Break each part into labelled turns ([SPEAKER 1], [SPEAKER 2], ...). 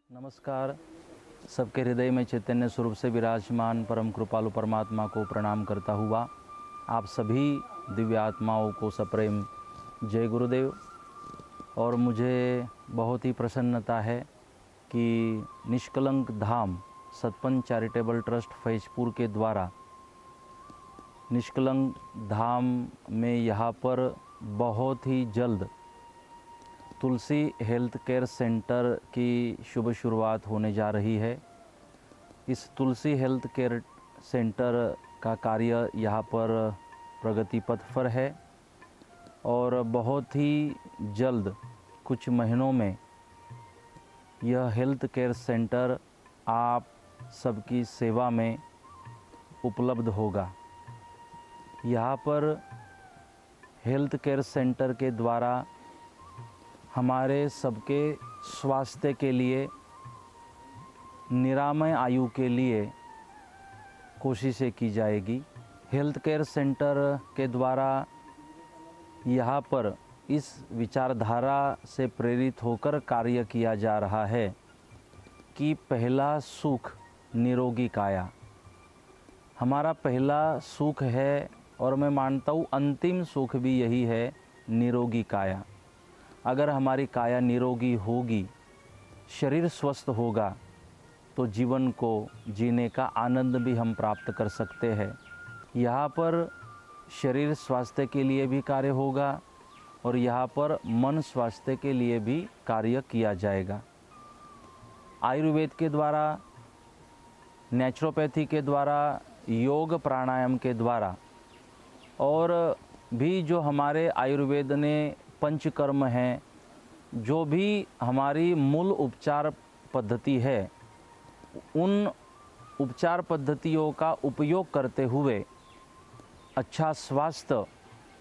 [SPEAKER 1] नमस्कार। सबके हृदय में चैतन्य स्वरूप से विराजमान परम कृपालु परमात्मा को प्रणाम करता हुआ आप सभी दिव्य आत्माओं को सप्रेम जय गुरुदेव। और मुझे बहुत ही प्रसन्नता है कि निष्कलंक धाम सतपंच चैरिटेबल ट्रस्ट फैजपुर के द्वारा निष्कलंक धाम में यहाँ पर बहुत ही जल्द तुलसी हेल्थ केयर सेंटर की शुभ शुरुआत होने जा रही है। इस तुलसी हेल्थ केयर सेंटर का कार्य यहाँ पर प्रगति पथ पर है और बहुत ही जल्द कुछ महीनों में यह हेल्थ केयर सेंटर आप सबकी सेवा में उपलब्ध होगा। यहाँ पर हेल्थ केयर सेंटर के द्वारा हमारे सबके स्वास्थ्य के लिए, निरामय आयु के लिए कोशिशें की जाएगी। हेल्थ केयर सेंटर के द्वारा यहाँ पर इस विचारधारा से प्रेरित होकर कार्य किया जा रहा है कि पहला सुख निरोगी काया हमारा पहला सुख है और मैं मानता हूँ अंतिम सुख भी यही है, निरोगी काया। अगर हमारी काया निरोगी होगी, शरीर स्वस्थ होगा तो जीवन को जीने का आनंद भी हम प्राप्त कर सकते हैं। यहाँ पर शरीर स्वास्थ्य के लिए भी कार्य होगा और यहाँ पर मन स्वास्थ्य के लिए भी कार्य किया जाएगा। आयुर्वेद के द्वारा, नेचुरोपैथी के द्वारा, योग प्राणायाम के द्वारा और भी जो हमारे आयुर्वेद ने पंचकर्म हैं, जो भी हमारी मूल उपचार पद्धति है, उन उपचार पद्धतियों का उपयोग करते हुए अच्छा स्वास्थ्य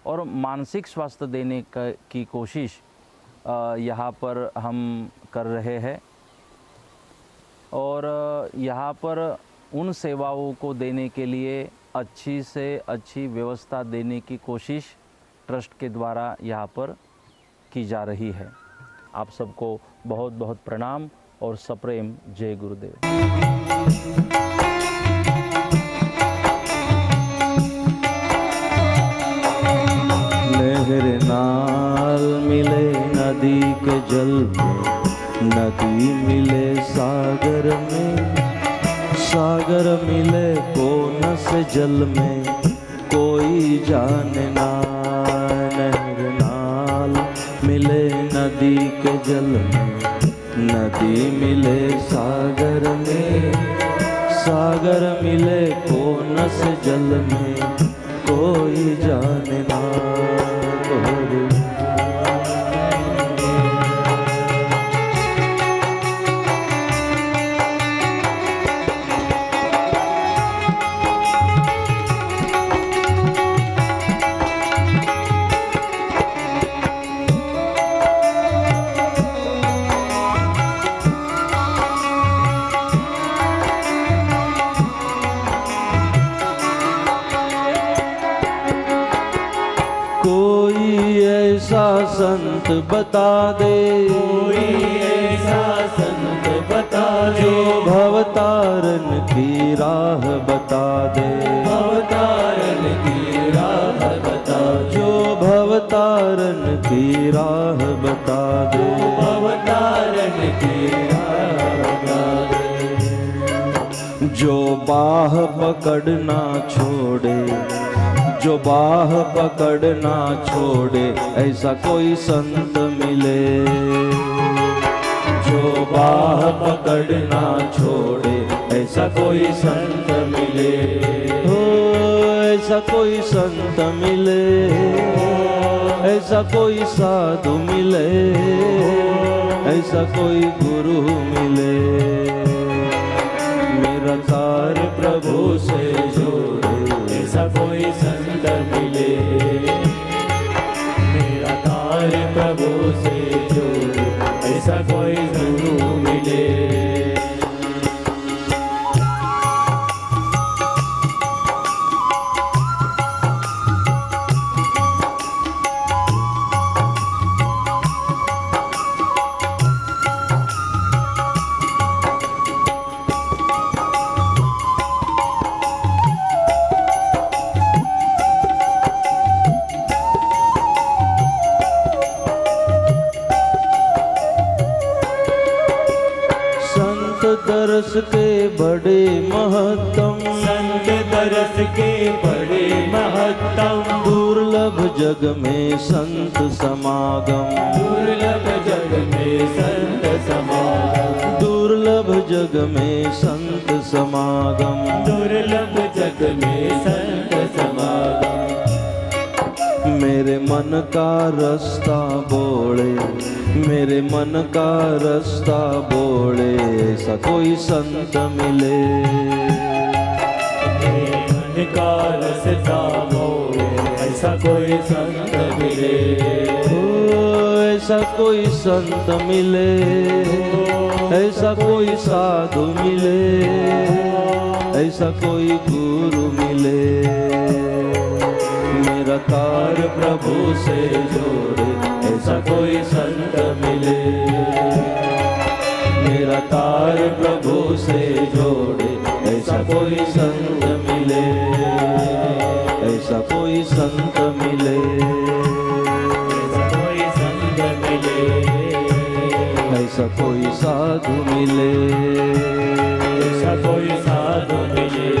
[SPEAKER 1] और मानसिक स्वास्थ्य देने की कोशिश यहाँ पर हम कर रहे हैं। और यहाँ पर उन सेवाओं को देने के लिए अच्छी से अच्छी व्यवस्था देने की कोशिश ट्रस्ट के द्वारा यहाँ पर की जा रही है। आप सबको बहुत बहुत प्रणाम और सप्रेम जय गुरुदेव।
[SPEAKER 2] लहर नाल मिले नदी के जल में, नदी मिले सागर में, सागर मिले कौन से जल में कोई जाने ना। लहर नाल मिले नदी के जल में, नदी मिले सागर में, सागर मिले कौन से जल में कोई जाने ना। कोई ऐसा संत बता दे,
[SPEAKER 3] कोई ऐसा संत बता दे,
[SPEAKER 2] जो भवतारण की राह बता दे,
[SPEAKER 3] भवतारण की राह बता दे,
[SPEAKER 2] जो भवतारण की राह बता दे,
[SPEAKER 3] भवतारण की राह बता दे।
[SPEAKER 2] जो बाह पकड़ना छोड़े, जो बाह पकड़ना छोड़े, ऐसा कोई संत मिले।
[SPEAKER 3] जो बाह पकड़ना छोड़े, ऐसा कोई संत मिले।
[SPEAKER 2] हो ऐसा कोई संत मिले, ऐसा कोई साधु मिले, ऐसा कोई गुरु मिले। मेरा तार प्रभु से जोड़े,
[SPEAKER 3] ऐसा कोई संत मिले। मेरा तार प्रभु से जोड़े, ऐसा कोई गुरु मिले।
[SPEAKER 2] दरस के बड़े महत्तम,
[SPEAKER 3] संत दरस के बड़े महत्तम,
[SPEAKER 2] दुर्लभ जग में संत समागम,
[SPEAKER 3] दुर्लभ जग में संत समागम,
[SPEAKER 2] दुर्लभ जग में संत समागम,
[SPEAKER 3] दुर्लभ जग में संत समागम।
[SPEAKER 2] मेरे मन का रास्ता बोले, मेरे मन का रास्ता बोले, ऐसा कोई संत मिले।
[SPEAKER 3] मेरे मन का रास्ता बोले, ऐसा कोई संत मिले।
[SPEAKER 2] ओ ऐसा कोई संत मिले, ऐसा कोई साधु मिले, ऐसा कोई गुरु मिले। मेरा तार प्रभु से जोड़े, ऐसा कोई संत मिले। मेरा तार प्रभु से जोड़े, ऐसा कोई संत मिले, ऐसा कोई संत मिले,
[SPEAKER 3] ऐसा कोई संत मिले,
[SPEAKER 2] ऐसा कोई साधु मिले,
[SPEAKER 3] ऐसा कोई साधु मिले,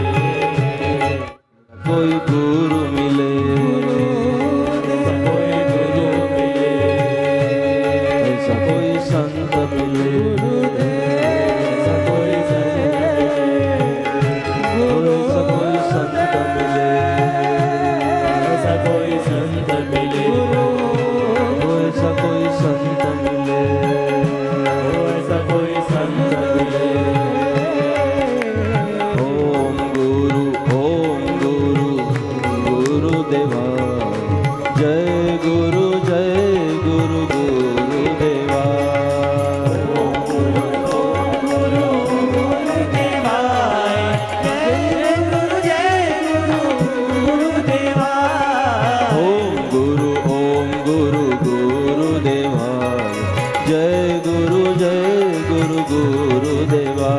[SPEAKER 2] कोई गुरु मिले,
[SPEAKER 3] ऐसा कोई गुरु मिले,
[SPEAKER 2] ऐसा कोई संत मिले,
[SPEAKER 3] ऐसा कोई संत मिले,
[SPEAKER 2] ऐसा कोई संत मिले,
[SPEAKER 3] ऐसा कोई संत मिले,
[SPEAKER 2] ऐसा कोई संत मिले।
[SPEAKER 3] ऐसा कोई संत मिले।
[SPEAKER 2] ओम गुरु गुरुदेवा, जय गुरु गुरुदेवा। ओम गुरु गुरुदेवा, जय गुरु गुरुदेवा।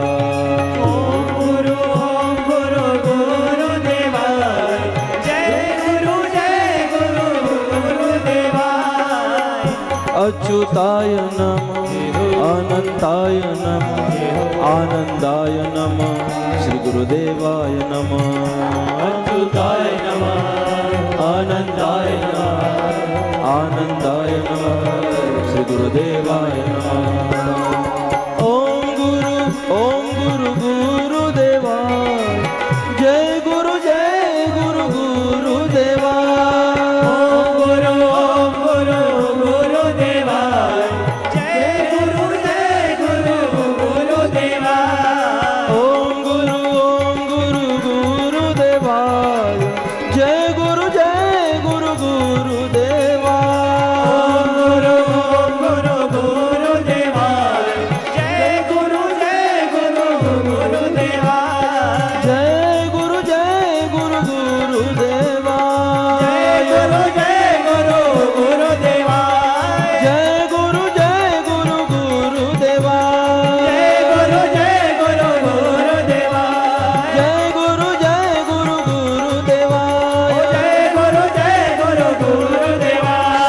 [SPEAKER 2] अच्युताय नमः, अनंताय नमः, आनंदाय नमः, श्री गुरुदेवाय नमः।
[SPEAKER 3] अच्युताय नमः,
[SPEAKER 2] आनंदाय नमः, आनंदाय नमः, श्री गुरुदेवाय नमः। ओम गुरु गुरुदेवा, जय गुरु गुरुदेवा। ओम गुरु गुरुदेवा, जय गुरु गुरुदेवा। जय गुरु गुरुदेवा। जय गुरु गुरुदेवा। जय गुरु गुरुदेवा।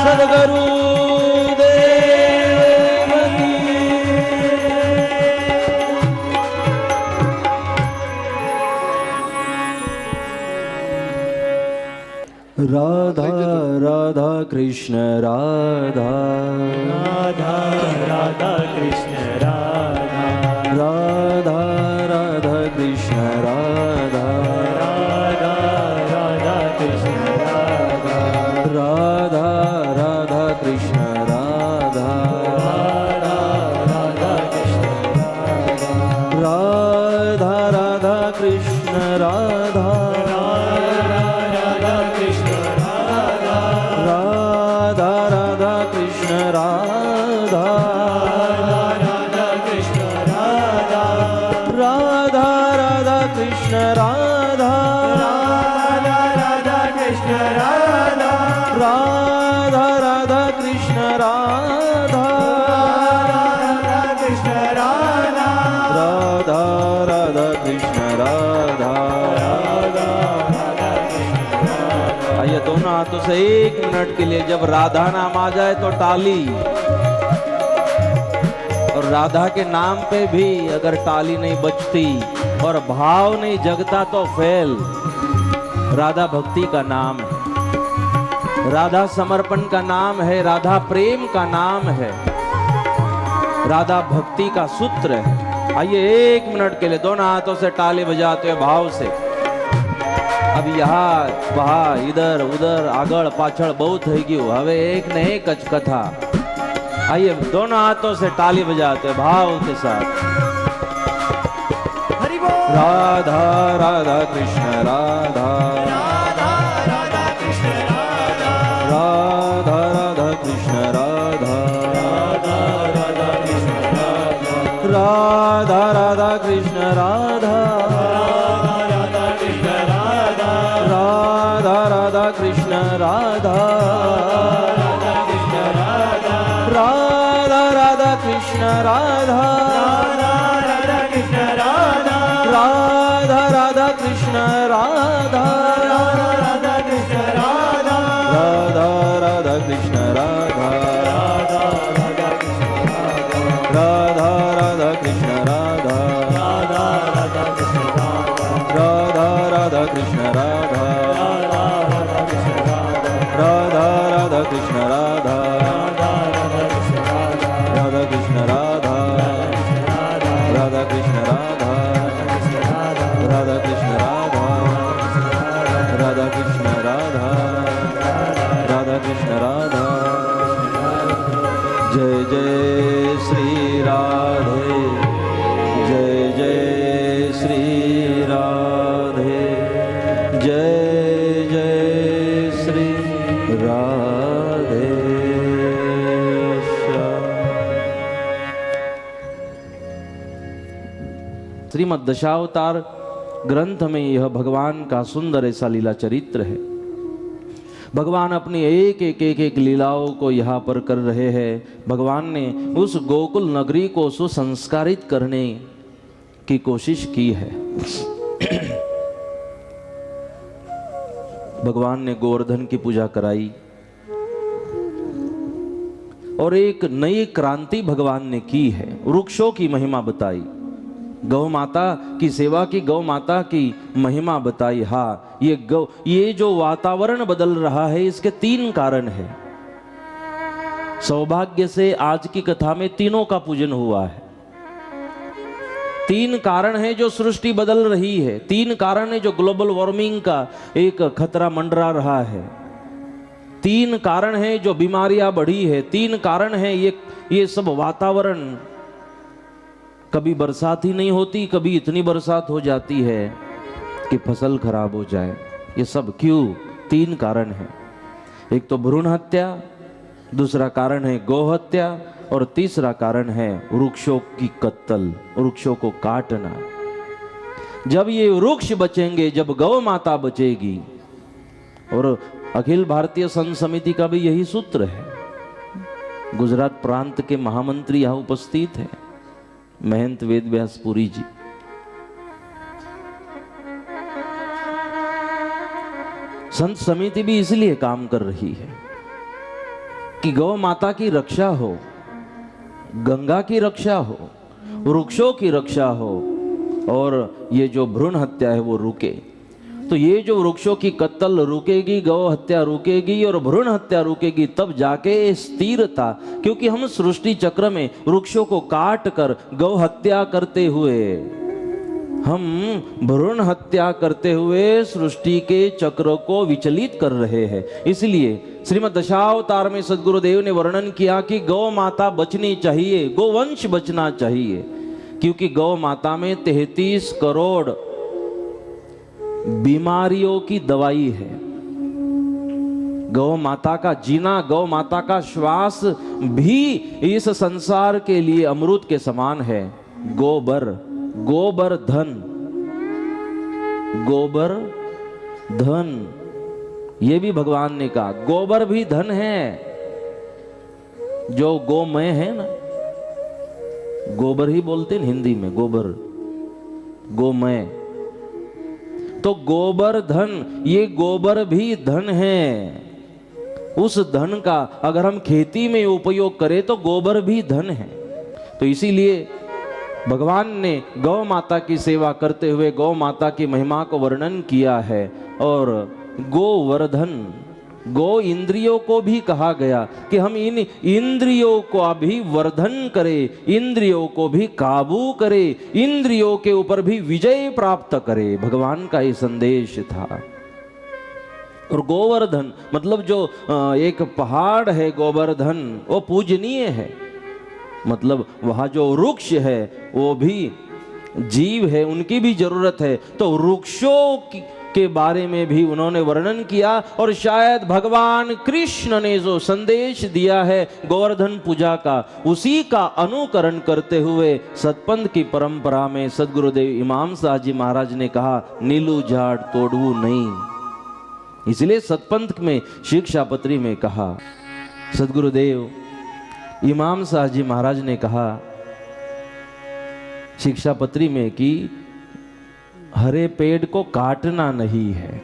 [SPEAKER 2] सद्गुरु देव की। राधा राधा कृष्ण राधा,
[SPEAKER 3] राधा राधा कृष्ण राधा,
[SPEAKER 2] राधा राधा कृष्ण राधा,
[SPEAKER 3] राधा राधा कृष्ण राधा,
[SPEAKER 2] राधा राधा कृष्ण राधा,
[SPEAKER 3] राधा राधा कृष्ण राधा,
[SPEAKER 2] राधा राधा कृष्ण राधा, राधा राधा कृष्ण राधा, राधा राधा कृष्ण राधा, राधा राधा कृष्ण राधा। आइए दोनों हाथों से 1 मिनट के लिए जब राधा नाम आ जाए तो ताली, और राधा के नाम पे भी अगर ताली नहीं बजती और भाव नहीं जगता तो फेल। राधा भक्ति का नाम है, राधा समर्पण का नाम है, राधा प्रेम का नाम है, राधा भक्ति का सूत्र है। आइए 1 मिनट के लिए दोनों हाथों से ताली बजाते हुए भाव से। अब यहाँ वहाँ इधर उधर आगळ पाछळ बहुत થઈ ગયું, હવે एक ने एक જ कथा। आइए दोनों हाथों से ताली बजाते भाव के साथ। राधा राधा कृष्ण राधा, राधा राधा कृष्ण राधा, राधा राधा कृष्ण राधा, राधा राधा कृष्ण राधा, राधा राधा कृष्ण राधा, राधा राधा कृष्ण राधा, राधा राधा कृष्ण राधा, राधा राधा कृष्ण राधा, राधा राधा कृष्ण राधा, राधा राधा कृष्ण राधा, राधा राधा कृष्ण राधा, राधा कृष्ण राधा, राधा कृष्ण राधा, राधा कृष्ण राधा, राधा कृष्ण राधा, राधा कृष्ण राधा। जय जय श्री राधे, जय जय श्री राधे, जय जय श्री राधे। श्रीमद् दशावतार ग्रंथ में यह भगवान का सुंदर ऐसा लीला चरित्र है। भगवान अपनी एक लीलाओं को यहाँ पर कर रहे हैं। भगवान ने उस गोकुल नगरी को सुसंस्कारित करने की कोशिश की है। भगवान ने गोवर्धन की पूजा कराई और एक नई क्रांति भगवान ने की है। वृक्षों की महिमा बताई, गौ माता की सेवा की, गौ माता की महिमा बताई। हाँ, ये जो वातावरण बदल रहा है इसके 3 कारण है। सौभाग्य से आज की कथा में तीनों का पूजन हुआ है। 3 कारण है जो सृष्टि बदल रही है। 3 कारण है जो ग्लोबल वार्मिंग का एक खतरा मंडरा रहा है। 3 कारण है जो बीमारियां बढ़ी है। 3 कारण है ये सब वातावरण। कभी बरसात ही नहीं होती, कभी इतनी बरसात हो जाती है कि फसल खराब हो जाए। ये सब क्यों? 3 कारण है। एक तो भ्रूण हत्या, दूसरा कारण है गौ हत्या और तीसरा कारण है वृक्षों की कत्ल, वृक्षों को काटना। जब ये वृक्ष बचेंगे, जब गौ माता बचेगी, और अखिल भारतीय संत समिति का भी यही सूत्र है। गुजरात प्रांत के महामंत्री यहां उपस्थित है, महंत वेद व्यासपुरी जी। संत समिति भी इसलिए काम कर रही है कि गौ माता की रक्षा हो, गंगा की रक्षा हो, वृक्षों की रक्षा हो और ये जो भ्रूण हत्या है वो रुके। तो ये जो वृक्षों की कत्ल रुकेगी, गौ हत्या रुकेगी और भ्रूण हत्या रुकेगी, तब जाके स्थिरता। क्योंकि हम सृष्टि चक्र में वृक्षों को काट कर गौ हत्या करते हुए, हम भ्रूण हत्या करते हुए सृष्टि के चक्र को विचलित कर रहे हैं। इसलिए श्रीमद् दशावतार में सद्गुरुदेव ने वर्णन किया कि गौ माता बचनी चाहिए, गोवंश बचना चाहिए। क्योंकि गौ माता में 33 करोड़ बीमारियों की दवाई है। गौ माता का जीना, गौ माता का श्वास भी इस संसार के लिए अमृत के समान है। गोबर, गोबर धन, गोबर धन, ये भी भगवान ने कहा। गोबर भी धन है। जो गोमय है ना, गोबर ही बोलते हैं हिंदी में, गोबर, गोमय। तो गोबर धन, ये गोबर भी धन है। उस धन का अगर हम खेती में उपयोग करें तो गोबर भी धन है। तो इसीलिए भगवान ने गौ माता की सेवा करते हुए गौ माता की महिमा को वर्णन किया है। और गोवर्धन, गो इंद्रियों को भी कहा गया कि हम इन इंद्रियों को अभी वर्धन करें, इंद्रियों को भी काबू करें, इंद्रियों के ऊपर भी विजय प्राप्त करें। भगवान का ये संदेश था। और गोवर्धन मतलब जो एक पहाड़ है गोवर्धन, वो पूजनीय है। मतलब वहाँ जो वृक्ष है वो भी जीव है, उनकी भी जरूरत है। तो वृक्षों के बारे में भी उन्होंने वर्णन किया। और शायद भगवान कृष्ण ने जो संदेश दिया है गोवर्धन पूजा का, उसी का अनुकरण करते हुए सतपंथ की परंपरा में सदगुरुदेव इमाम साहब जी महाराज ने कहा, नीलू झाड़ तोड़वू नहीं। इसलिए सतपंथ में शिक्षापत्री में कहा, सदगुरुदेव इमाम साहब जी महाराज ने कहा शिक्षापत्री में कि हरे पेड़ को काटना नहीं है।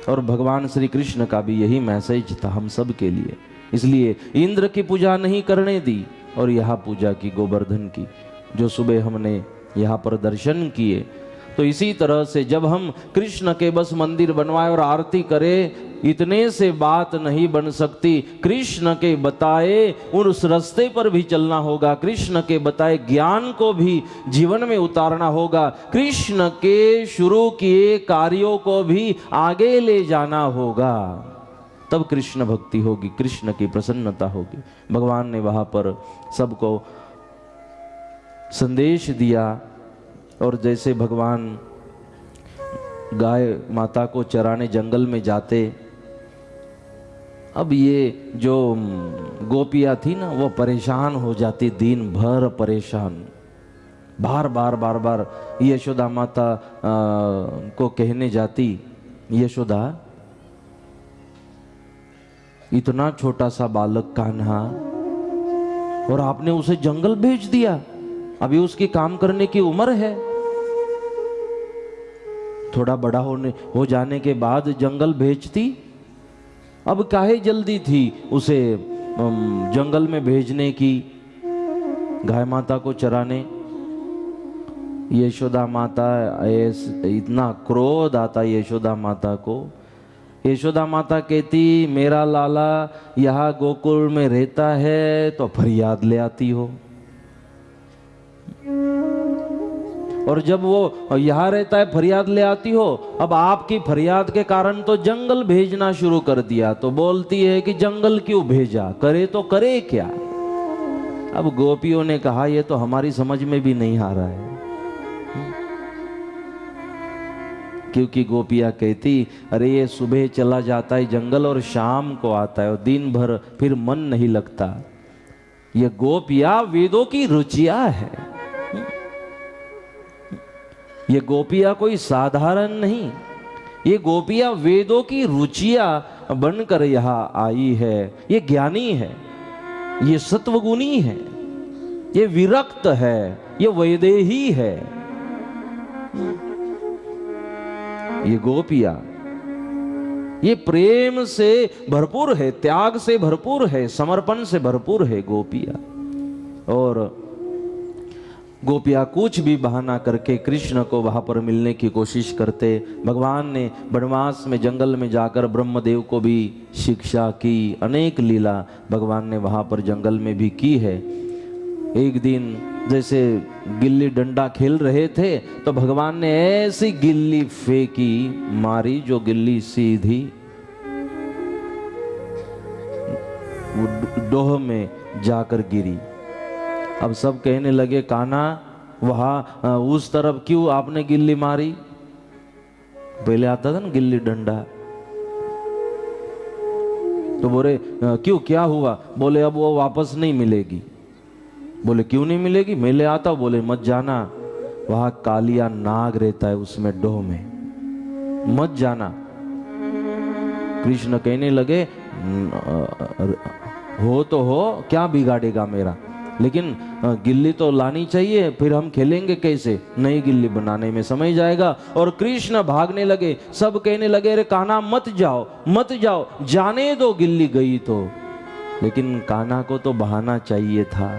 [SPEAKER 2] और भगवान श्री कृष्ण का भी यही मैसेज था हम सब के लिए। इसलिए इंद्र की पूजा नहीं करने दी और यहाँ पूजा की गोवर्धन की, जो सुबह हमने यहाँ पर दर्शन किए। तो इसी तरह से जब हम कृष्ण के बस मंदिर बनवाए और आरती करें, इतने से बात नहीं बन सकती। कृष्ण के बताए उस रास्ते पर भी चलना होगा, कृष्ण के बताए ज्ञान को भी जीवन में उतारना होगा, कृष्ण के शुरू किए कार्यों को भी आगे ले जाना होगा। तब कृष्ण भक्ति होगी, कृष्ण की प्रसन्नता होगी। भगवान ने वहां पर सबको संदेश दिया। और जैसे भगवान गाय माता को चराने जंगल में जाते, अब ये जो गोपियाँ थी ना, वो परेशान हो जाती, दिन भर परेशान, बार बार यशोदा माता को कहने जाती, यशोदा इतना छोटा सा बालक कान्हा, और आपने उसे जंगल भेज दिया, अभी उसकी काम करने की उम्र है, थोड़ा बड़ा हो जाने के बाद जंगल भेजती। अब काहे जल्दी थी उसे जंगल में भेजने की, गाय माता को चराने। यशोदा माता, इतना क्रोध आता यशोदा माता को। यशोदा माता कहती, मेरा लाला यहाँ गोकुल में रहता है तो फरियाद ले आती हो, और जब वो यहाँ रहता है फरियाद ले आती हो। अब आपकी फरियाद के कारण तो जंगल भेजना शुरू कर दिया। तो बोलती है कि जंगल क्यों भेजा, करे तो करे क्या। अब गोपियों ने कहा ये तो हमारी समझ में भी नहीं आ रहा है, क्योंकि गोपियाँ कहती, अरे ये सुबह चला जाता है जंगल और शाम को आता है और दिन भर फिर मन नहीं लगता। ये गोपियाँ वेदों की रुचियाँ है। ये गोपियाँ कोई साधारण नहीं, ये गोपियाँ वेदों की रुचियाँ बनकर यहाँ आई है। ये ज्ञानी है, ये सत्वगुणी है, ये विरक्त है, ये वैदेही है। ये गोपियाँ ये प्रेम से भरपूर है, त्याग से भरपूर है, समर्पण से भरपूर है गोपियाँ। और गोपियाँ कुछ भी बहाना करके कृष्ण को वहाँ पर मिलने की कोशिश करते। भगवान ने वनवास में जंगल में जाकर ब्रह्मदेव को भी शिक्षा की, अनेक लीला भगवान ने वहाँ पर जंगल में भी की है। एक दिन जैसे गिल्ली डंडा खेल रहे थे तो भगवान ने ऐसी गिल्ली फेंकी, मारी, जो गिल्ली सीधी डोह में जाकर गिरी। अब सब कहने लगे, कान्हा वहाँ उस तरफ क्यों आपने गिल्ली मारी, पहले आता था ना गिल्ली डंडा। तो बोले क्यों, क्या हुआ। बोले अब वो वापस नहीं मिलेगी। बोले क्यों नहीं मिलेगी, मैं ले आता हूं। बोले मत जाना, वहां कालिया नाग रहता है उसमें डोह में, मत जाना। कृष्ण कहने लगे हो तो हो, क्या बिगाड़ेगा मेरा, लेकिन गिल्ली तो लानी चाहिए, फिर हम खेलेंगे कैसे, नई गिल्ली बनाने में समय जाएगा। और कृष्ण भागने लगे, सब कहने लगे अरे कान्हा मत जाओ मत जाओ, जाने दो गिल्ली गई तो। लेकिन कान्हा को तो बहाना चाहिए था।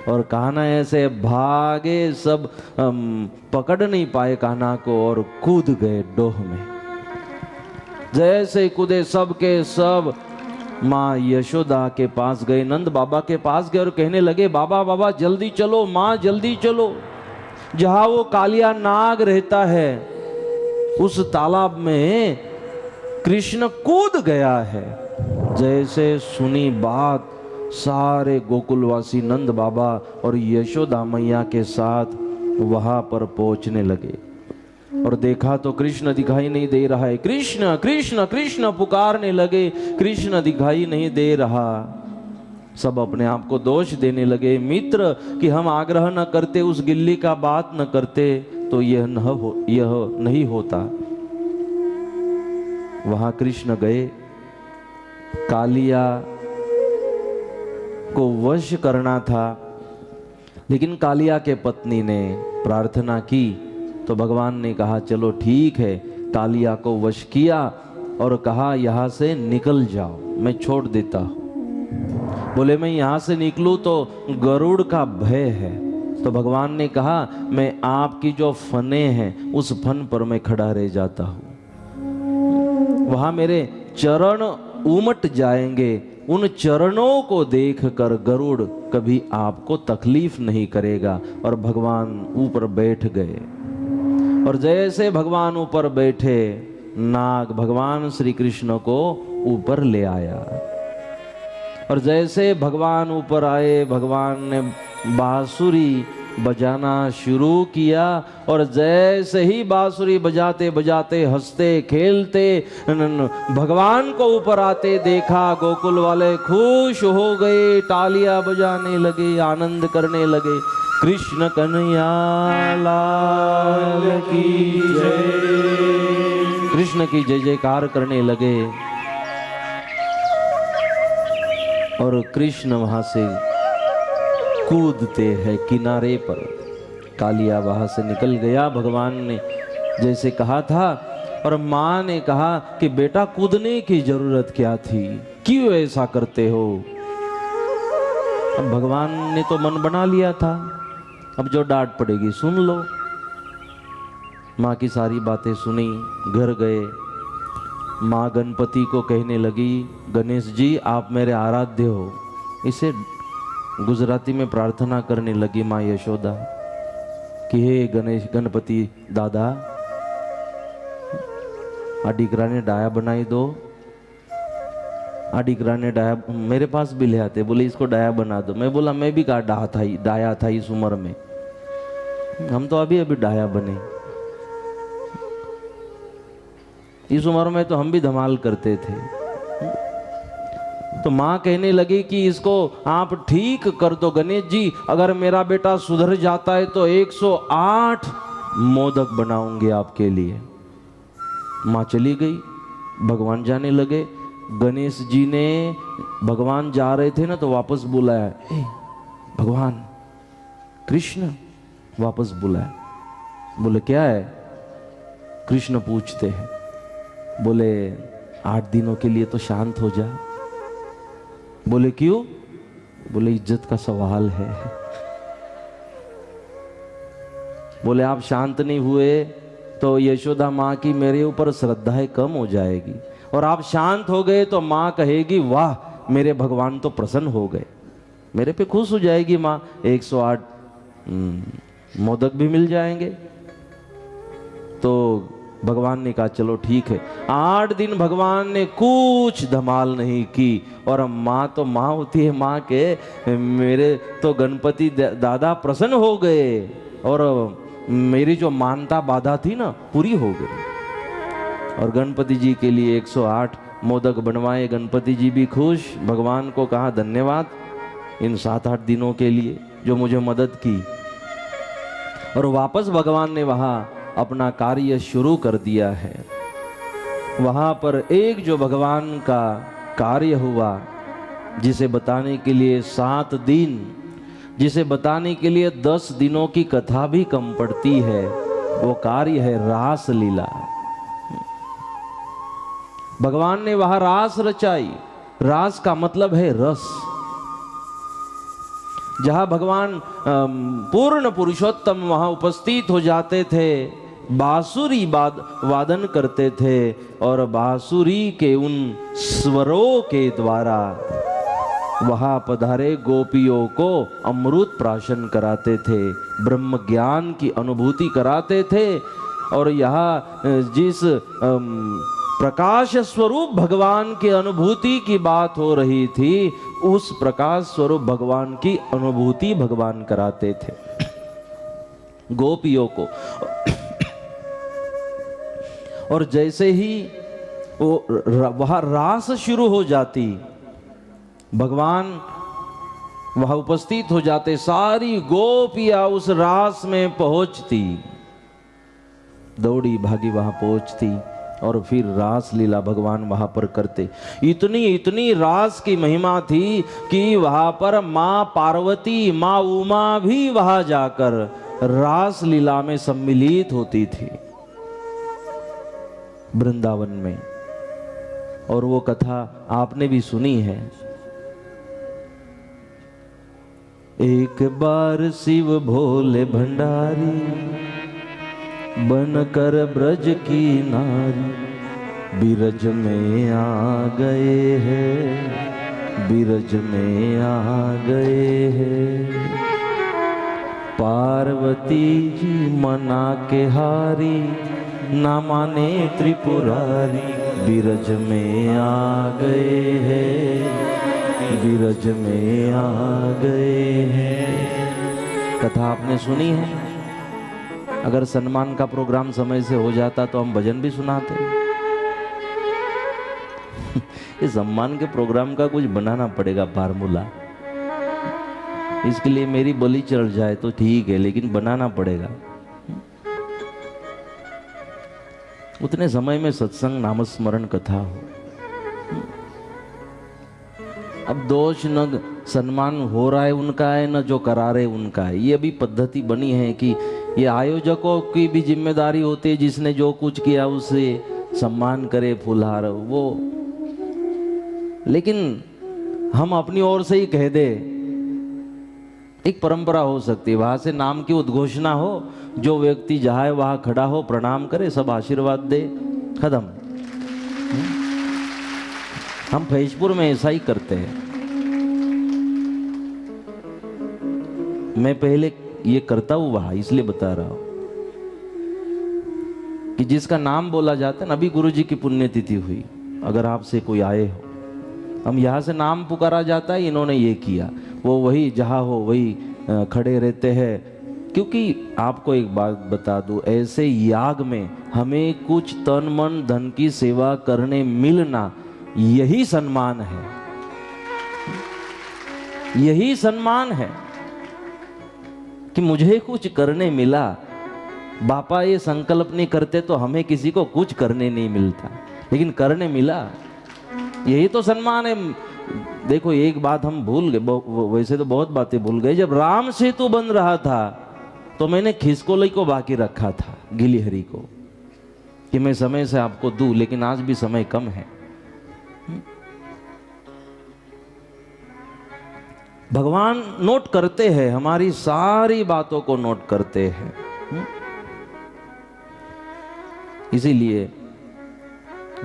[SPEAKER 2] और कान्हा ऐसे भागे, सब पकड़ नहीं पाए कान्हा को और कूद गए डोह में। जैसे कूदे सब के सब माँ यशोदा के पास गए, नंद बाबा के पास गए और कहने लगे, बाबा बाबा जल्दी चलो, माँ जल्दी चलो, जहां वो कालिया नाग रहता है उस तालाब में कृष्ण कूद गया है। जैसे सुनी बात, सारे गोकुलवासी नंद बाबा और यशोदा मैया के साथ वहां पर पहुंचने लगे और देखा तो कृष्ण दिखाई नहीं दे रहा है। कृष्ण कृष्ण कृष्ण पुकारने लगे, कृष्ण दिखाई नहीं दे रहा। सब अपने आप को दोष देने लगे, मित्र कि हम आग्रह न करते, उस गिल्ली का बात न करते तो यह नहीं होता। वहां कृष्ण गए, कालिया को वश करना था, लेकिन कालिया के पत्नी ने प्रार्थना की तो भगवान ने कहा चलो ठीक है। कालिया को वश किया और कहा यहां से निकल जाओ, मैं छोड़ देता हूं। बोले मैं यहां से निकलूं तो गरुड़ का भय है। तो भगवान ने कहा मैं आपकी जो फने हैं उस फन पर मैं खड़ा रह जाता हूं, वहां मेरे चरण उमट जाएंगे, उन चरणों को देखकर गरुड़ कभी आपको तकलीफ नहीं करेगा। और भगवान ऊपर बैठ गए और जैसे भगवान ऊपर बैठे, नाग भगवान श्री कृष्ण को ऊपर ले आया। और जैसे भगवान ऊपर आए, भगवान ने बांसुरी बजाना शुरू किया और जैसे ही बांसुरी बजाते बजाते हंसते खेलते भगवान को ऊपर आते देखा, गोकुल वाले खुश हो गए, तालियां बजाने लगे, आनंद करने लगे। कृष्ण कन्हैया लाल की जय, कृष्ण की जय जयकार करने लगे। और कृष्ण वहां से कूदते हैं किनारे पर। कालिया वहां से निकल गया, भगवान ने जैसे कहा था। और माँ ने कहा कि बेटा कूदने की जरूरत क्या थी, क्यों ऐसा करते हो। अब भगवान ने तो मन बना लिया था, अब जो डांट पड़ेगी सुन लो। माँ की सारी बातें सुनी, घर गए। माँ गणपति को कहने लगी, गणेश जी आप मेरे आराध्य हो। इसे गुजराती में प्रार्थना करने लगी माँ यशोदा कि हे गणेश गणपति दादा, आ डीकरा ने डाया बनाई दो। आ डीकरा ने डाया मेरे पास भी ले आते, बोले इसको डाया बना दो। मैं बोला मैं भी का डाया था इस उम्र में, हम तो अभी अभी डाया बने। इस उम्र में तो हम भी धमाल करते थे। तो माँ कहने लगी कि इसको आप ठीक कर दो गणेश जी, अगर मेरा बेटा सुधर जाता है तो 108 मोदक बनाऊंगी आपके लिए। माँ चली गई, भगवान जाने लगे। गणेश जी ने, भगवान जा रहे थे ना तो वापस बुलाया, भगवान कृष्ण वापस बुलाया। बोले क्या है, कृष्ण पूछते हैं। बोले 8 दिनों के लिए तो शांत हो जा। बोले क्यों? बोले इज्जत का सवाल है। बोले आप शांत नहीं हुए तो यशोदा माँ की मेरे ऊपर श्रद्धाएं कम हो जाएगी, और आप शांत हो गए तो माँ कहेगी वाह मेरे भगवान तो प्रसन्न हो गए, मेरे पे खुश हो जाएगी माँ, 108 मोदक भी मिल जाएंगे। तो भगवान ने कहा चलो ठीक है। 8 दिन भगवान ने कुछ धमाल नहीं की। और माँ तो माँ होती है, माँ के मेरे तो गणपति दादा प्रसन्न हो गए और मेरी जो मानता बाधा थी ना पूरी हो गई। और गणपति जी के लिए 108 मोदक बनवाए। गणपति जी भी खुश, भगवान को कहा धन्यवाद इन 7-8 दिनों के लिए जो मुझे मदद की। और वापस भगवान ने वहाँ अपना कार्य शुरू कर दिया है। वहाँ पर एक जो भगवान का कार्य हुआ, जिसे बताने के लिए 7 दिन, जिसे बताने के लिए 10 दिनों की कथा भी कम पड़ती है, वो कार्य है रास लीला। भगवान ने वहां रास रचाई। रास का मतलब है रस। जहाँ भगवान पूर्ण पुरुषोत्तम वहाँ उपस्थित हो जाते थे, बांसुरी वादन करते थे और बांसुरी के उन स्वरों के द्वारा वहाँ पधारे गोपियों को अमृत प्राशन कराते थे, ब्रह्म ज्ञान की अनुभूति कराते थे। और यहाँ जिस प्रकाश स्वरूप भगवान की अनुभूति की बात हो रही थी, उस प्रकाश स्वरूप भगवान की अनुभूति भगवान कराते थे गोपियों को। और जैसे ही वो वहाँ रास शुरू हो जाती, भगवान वहाँ उपस्थित हो जाते, सारी गोपियाँ उस रास में पहुंचती, दौड़ी भागी वहाँ पहुंचती और फिर रास लीला भगवान वहाँ पर करते। इतनी रास की महिमा थी कि वहाँ पर माँ पार्वती, माँ उमा भी वहाँ जाकर रास लीला में सम्मिलित होती थी वृंदावन में। और वो कथा आपने भी सुनी है। एक बार शिव भोले भंडारी बनकर ब्रज की नारी बिरज में आ गए हैं, बिरज में आ गए हैं। पार्वती जी मना के हारी, ना माने त्रिपुरारी, बिरज में आ गए हैं, बिरज में आ गए हैं। कथा आपने सुनी है। अगर सम्मान का प्रोग्राम समय से हो जाता तो हम भजन भी सुनाते। इस सम्मान के प्रोग्राम का कुछ बनाना पड़ेगा फार्मूला। इसके लिए मेरी बोली चढ़ जाए तो ठीक है, लेकिन बनाना पड़ेगा। उतने समय में सत्संग, नामस्मरण, कथा हो। अब दोष न सम्मान हो रहा है उनका है, न जो करा रहे उनका है। ये अभी पद्धति बनी है कि ये आयोजकों की भी जिम्मेदारी होती है, जिसने जो कुछ किया उसे सम्मान करे, फुलहार वो। लेकिन हम अपनी ओर से ही कह दे, एक परंपरा हो सकती है, वहां से नाम की उद्घोषणा हो, जो व्यक्ति जहाँ है वहां खड़ा हो, प्रणाम करे, सब आशीर्वाद दे, खत्म। हम फैजपुर में ऐसा ही करते हैं। मैं पहले ये करता हूँ वहां, इसलिए बता रहा हूं कि जिसका नाम बोला जाता है ना, अभी गुरुजी की पुण्यतिथि हुई, अगर आपसे कोई आए हो, हम यहाँ से नाम पुकारा जाता है, इन्होंने ये किया, वो वही जहाँ हो वही खड़े रहते हैं। क्योंकि आपको एक बात बता दूं, ऐसे याग में हमें कुछ तन मन धन की सेवा करने मिलना, यही सम्मान है, यही सम्मान है कि मुझे कुछ करने मिला। बापा ये संकल्प नहीं करते तो हमें किसी को कुछ करने नहीं मिलता, लेकिन करने मिला, यही तो सम्मान है। देखो एक बात हम भूल गए, वैसे तो बहुत बातें भूल गए। जब राम सेतु बन रहा था तो मैंने खिसकोली को बाकी रखा था, गिलिहरी को, कि मैं समय से आपको दूं, लेकिन आज भी समय कम है। भगवान नोट करते हैं, हमारी सारी बातों को नोट करते हैं। इसीलिए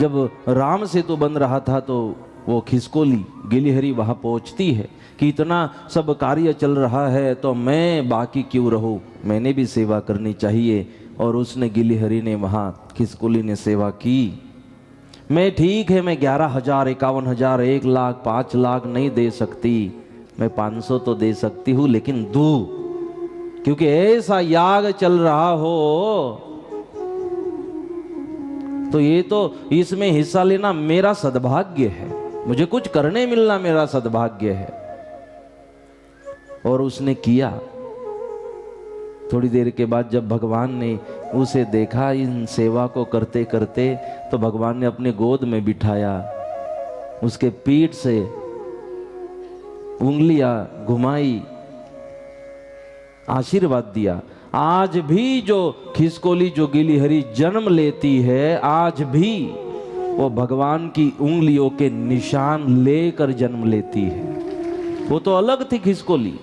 [SPEAKER 2] जब राम सेतु बन रहा था तो वो खिसकोली गिलिहरी वहां पहुंचती है कि इतना सब कार्य चल रहा है तो मैं बाकी क्यों रहूं, मैंने भी सेवा करनी चाहिए। और उसने, गिलिहरी ने वहां खिसकोली ने सेवा की। मैं ठीक है, मैं 11,000, 51,000, 1 लाख, 5 लाख नहीं दे सकती, मैं 500 तो दे सकती हूँ, लेकिन दूं, क्योंकि ऐसा याग चल रहा हो तो ये तो इसमें हिस्सा लेना मेरा सद्भाग्य है, मुझे कुछ करने मिलना मेरा सद्भाग्य है। और उसने किया। थोड़ी देर के बाद जब भगवान ने उसे देखा इन सेवा को करते करते, तो भगवान ने अपने गोद में बिठाया, उसके पीठ से उंगलियां घुमाई, आशीर्वाद दिया। आज भी जो खिसकोली, जो गिलिहरी जन्म लेती है, आज भी वो भगवान की उंगलियों के निशान लेकर जन्म लेती है। वो तो अलग थी खिसकोली,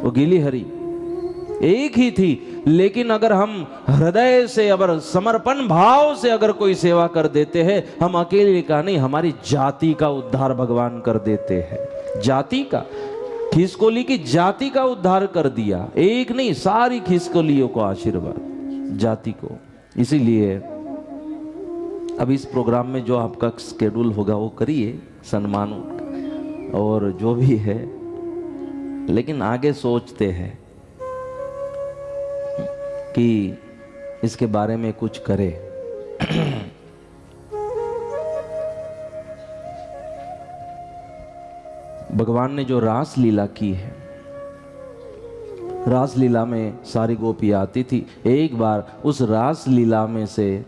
[SPEAKER 2] वो गिलिहरी एक ही थी, लेकिन अगर हम हृदय से, अगर समर्पण भाव से अगर कोई सेवा कर देते हैं, हम अकेले का नहीं, हमारी जाति का उद्धार भगवान कर देते हैं। जाति का, खिसकोली की जाति का उद्धार कर दिया, एक नहीं सारी खिसकोलियों को आशीर्वाद, जाति को। इसीलिए अब इस प्रोग्राम में जो आपका स्केड्यूल होगा वो करिए, सम्मान और जो भी है, लेकिन आगे सोचते हैं कि इसके बारे में कुछ करे। भगवान ने जो रास लीला की है, रास लीला में सारी गोपियां आती थी। एक बार उस रास लीला में से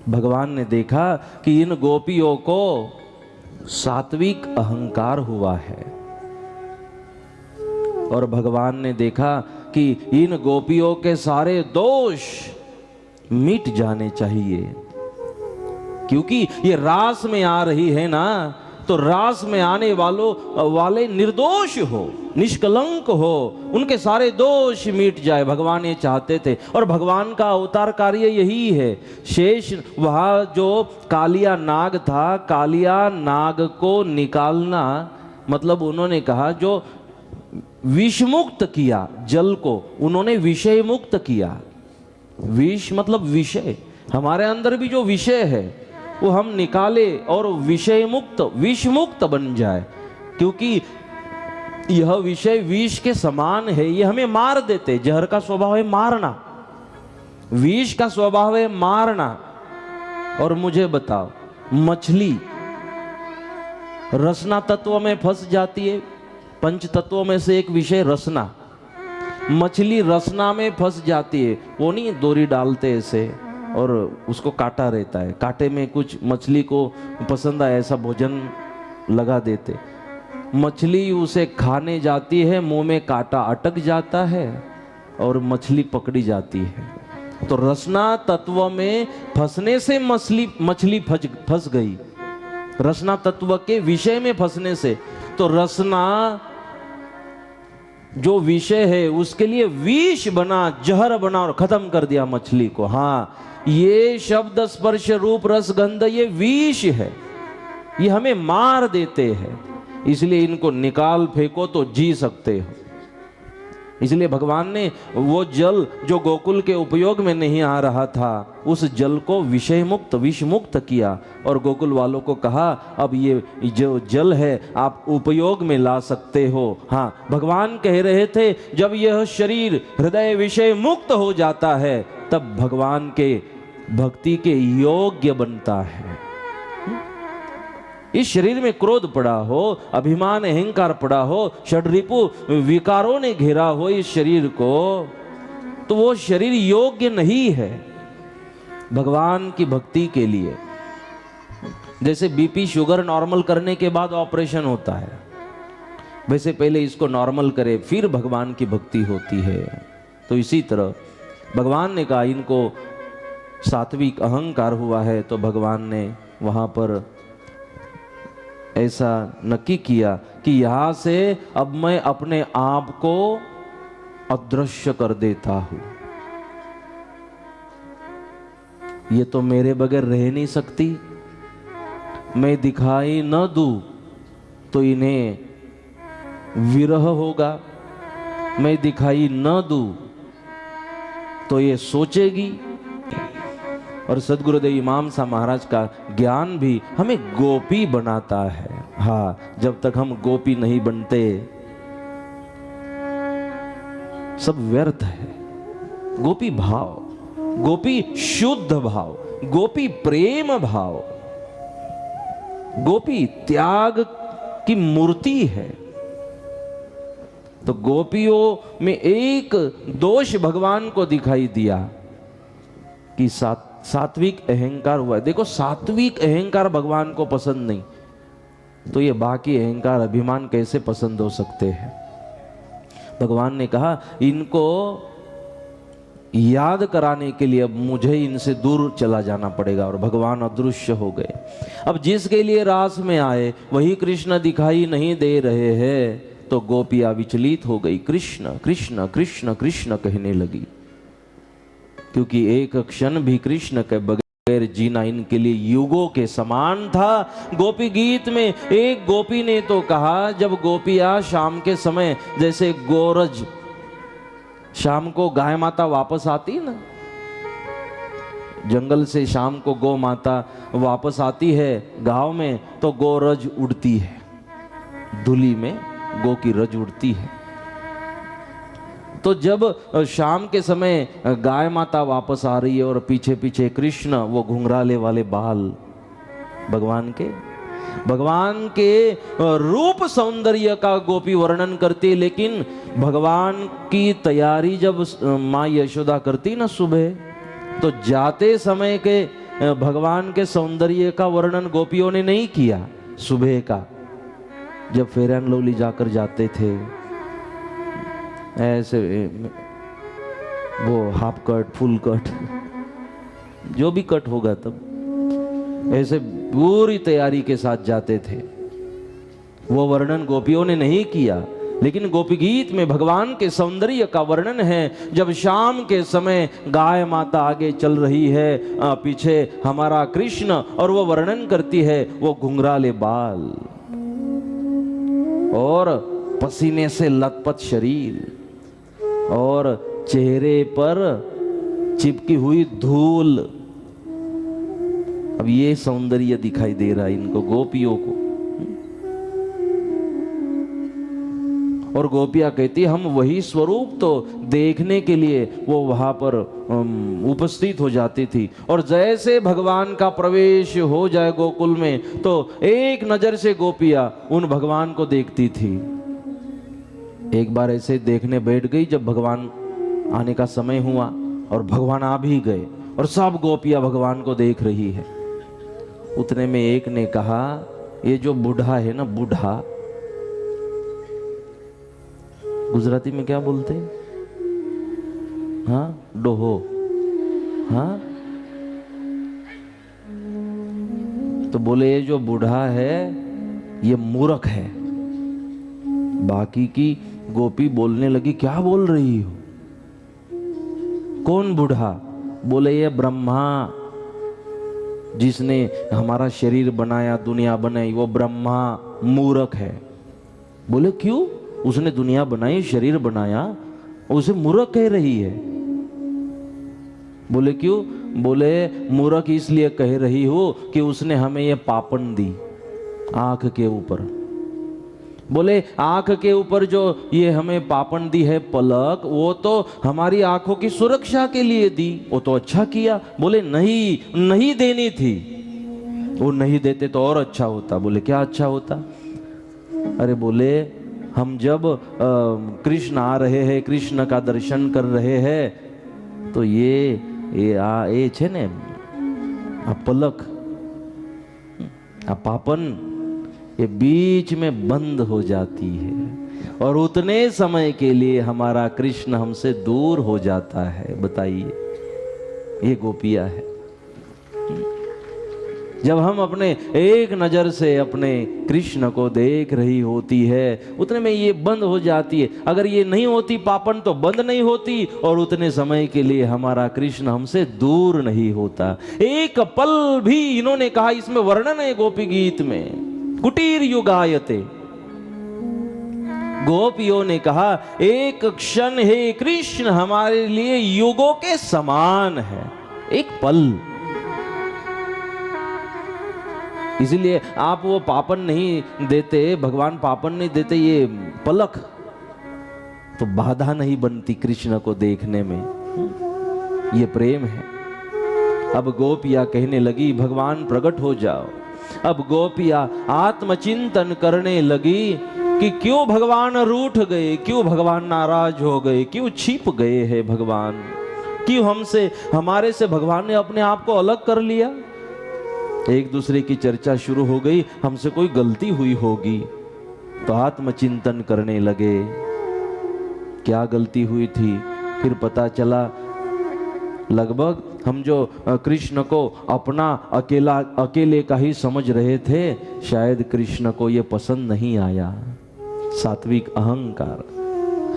[SPEAKER 2] भगवान ने देखा कि इन गोपियों को सात्विक अहंकार हुआ है, और भगवान ने देखा कि इन गोपियों के सारे दोष मिट जाने चाहिए, क्योंकि ये रास में आ रही है ना, तो रास में आने वाले निर्दोष हो, निष्कलंक हो, उनके सारे दोष मिट जाए, भगवान ये चाहते थे। और भगवान का अवतार कार्य यही है। शेष वहाँ जो कालिया नाग था, कालिया नाग को निकालना, मतलब उन्होंने कहा जो विषमुक्त किया जल को, उन्होंने विषय मुक्त किया। विष मतलब विषय, हमारे अंदर भी जो विषय है वो हम निकाले और विषय मुक्त, विष मुक्त बन जाए, क्योंकि यह विषय विष के समान है, ये हमें मार देते। जहर का स्वभाव है मारना, विष का स्वभाव है मारना। और मुझे बताओ, मछली रसना तत्व में फंस जाती है, पंच तत्वों में से एक विषय रसना, मछली रसना में फंस जाती है। वो नहीं डोरी डालते ऐसे और उसको काटा रहता है, कांटे में कुछ मछली को पसंद आए ऐसा भोजन लगा देते, मछली उसे खाने जाती है, मुंह में कांटा अटक जाता है और मछली पकड़ी जाती है। तो रसना तत्व में फंसने से मछली फंस गई, रसना तत्व के विषय में फंसने से। तो रसना जो विषय है उसके लिए विष बना, जहर बना और खत्म कर दिया मछली को। हाँ, ये शब्द स्पर्श रूप रस गंध ये विष है, ये हमें मार देते हैं, इसलिए इनको निकाल फेंको तो जी सकते हो। इसलिए भगवान ने वो जल जो गोकुल के उपयोग में नहीं आ रहा था, उस जल को विषय मुक्त, विष मुक्त किया और गोकुल वालों को कहा अब ये जो जल है आप उपयोग में ला सकते हो। हाँ, भगवान कह रहे थे जब यह शरीर हृदय विषय मुक्त हो जाता है तब भगवान के भक्ति के योग्य बनता है। इस शरीर में क्रोध पड़ा हो, अभिमान अहंकार पड़ा हो, षड्रिपु विकारों ने घेरा हो इस शरीर को, तो वो शरीर योग्य नहीं है भगवान की भक्ति के लिए। जैसे बीपी शुगर नॉर्मल करने के बाद ऑपरेशन होता है, वैसे पहले इसको नॉर्मल करे फिर भगवान की भक्ति होती है। तो इसी तरह भगवान ने कहा इनको सात्विक अहंकार हुआ है, तो भगवान ने वहां पर ऐसा नक्की किया कि यहां से अब मैं अपने आप को अदृश्य कर देता हूं, ये तो मेरे बगैर रह नहीं सकती, मैं दिखाई न दूं तो इन्हें विरह होगा, मैं दिखाई न दूं तो ये सोचेगी। और सदगुरुदेव इमाम साहब महाराज का ज्ञान भी हमें गोपी बनाता है। हाँ, जब तक हम गोपी नहीं बनते सब व्यर्थ है। गोपी भाव, गोपी शुद्ध भाव, गोपी प्रेम भाव, गोपी त्याग की मूर्ति है। तो गोपियों में एक दोष भगवान को दिखाई दिया कि सात्विक अहंकार हुआ है। देखो, सात्विक अहंकार भगवान को पसंद नहीं, तो ये बाकी अहंकार अभिमान कैसे पसंद हो सकते हैं। भगवान ने कहा इनको याद कराने के लिए अब मुझे इनसे दूर चला जाना पड़ेगा, और भगवान अदृश्य हो गए। अब जिसके लिए रास में आए वही कृष्ण दिखाई नहीं दे रहे हैं, तो गोपियां विचलित हो गई, कृष्ण कृष्ण कृष्ण कृष्ण कहने लगी, क्योंकि एक क्षण भी कृष्ण के बगैर जीना इनके लिए युगों के समान था। गोपी गीत में एक गोपी ने तो कहा, जब गोपियां शाम के समय जैसे गोरज, शाम को गाय माता वापस आती ना, जंगल से शाम को गौ माता वापस आती है गांव में, तो गोरज उड़ती है, धुली में गो की रज उड़ती है। तो जब शाम के समय गाय माता वापस आ रही है और पीछे पीछे कृष्ण, वो घुंघराले वाले बाल भगवान के रूप सौंदर्य का गोपी वर्णन करती, लेकिन भगवान की तैयारी जब माँ यशोदा करती ना सुबह, तो जाते समय के भगवान के सौंदर्य का वर्णन गोपियों ने नहीं किया। सुबह का जब फेयर एंड लवली जाकर जाते थे, ऐसे वो हाफ कट, फुल कट, जो भी कट होगा तब ऐसे पूरी तैयारी के साथ जाते थे, वो वर्णन गोपियों ने नहीं किया। लेकिन गोपी गीत में भगवान के सौंदर्य का वर्णन है। जब शाम के समय गाय माता आगे चल रही है, पीछे हमारा कृष्ण, और वो वर्णन करती है वो घुंघराले बाल और पसीने से लथपथ शरीर और चेहरे पर चिपकी हुई धूल। अब ये सौंदर्य दिखाई दे रहा है इनको, गोपियों को। और गोपियां कहती हम वही स्वरूप तो देखने के लिए वो वहां पर उपस्थित हो जाती थी। और जैसे भगवान का प्रवेश हो जाए गोकुल में, तो एक नजर से गोपियां उन भगवान को देखती थी। एक बार ऐसे देखने बैठ गई, जब भगवान आने का समय हुआ और भगवान आ भी गए और सब गोपियां भगवान को देख रही है। उतने में एक ने कहा, ये जो बूढ़ा है ना, बूढ़ा गुजराती में क्या बोलते हैं? हाँ, डोहो। हाँ, तो बोले ये जो बूढ़ा है ये मूर्ख है। बाकी की गोपी बोलने लगी, क्या बोल रही हो? कौन बूढ़ा? बोले ये ब्रह्मा, जिसने हमारा शरीर बनाया, दुनिया बनाई, वो ब्रह्मा मूर्ख है। बोले क्यों? उसने दुनिया बनाई, शरीर बनाया, उसे मूर्ख कह रही है। बोले क्यों? बोले मूर्ख इसलिए कह रही हो कि उसने हमें ये पापन दी आंख के ऊपर। बोले आंख के ऊपर जो ये हमें पापन दी है पलक, वो तो हमारी आंखों की सुरक्षा के लिए दी, वो तो अच्छा किया। बोले नहीं, नहीं देनी थी, वो नहीं देते तो और अच्छा होता। बोले क्या अच्छा होता? अरे बोले हम जब कृष्ण आ रहे हैं, कृष्ण का दर्शन कर रहे हैं, तो ये छे ने आ पलक, आ पापन, ये बीच में बंद हो जाती है और उतने समय के लिए हमारा कृष्ण हमसे दूर हो जाता है। बताइए, ये गोपियां है। जब हम अपने एक नजर से अपने कृष्ण को देख रही होती है, उतने में ये बंद हो जाती है। अगर ये नहीं होती पापन, तो बंद नहीं होती और उतने समय के लिए हमारा कृष्ण हमसे दूर नहीं होता। एक पल भी, इन्होंने कहा, इसमें वर्णन है गोपी गीत में, कुटीर युगायते। गोपियों ने कहा एक क्षण है कृष्ण हमारे लिए युगों के समान है, एक पल। इसलिए आप वो पापन नहीं देते, भगवान पापन नहीं देते, ये पलक तो बाधा नहीं बनती कृष्ण को देखने में। ये प्रेम है। अब गोपियां कहने लगी भगवान प्रकट हो जाओ। अब गोपियां आत्मचिंतन करने लगी कि क्यों भगवान रूठ गए, क्यों भगवान नाराज हो गए, क्यों छिप गए हैं भगवान, क्यों हमसे, हमारे से भगवान ने अपने आप को अलग कर लिया। एक दूसरे की चर्चा शुरू हो गई, हमसे कोई गलती हुई होगी। तो आत्मचिंतन करने लगे, क्या गलती हुई थी। फिर पता चला लगभग हम जो कृष्ण को अपना अकेले का ही समझ रहे थे, शायद कृष्ण को ये पसंद नहीं आया। सात्विक अहंकार।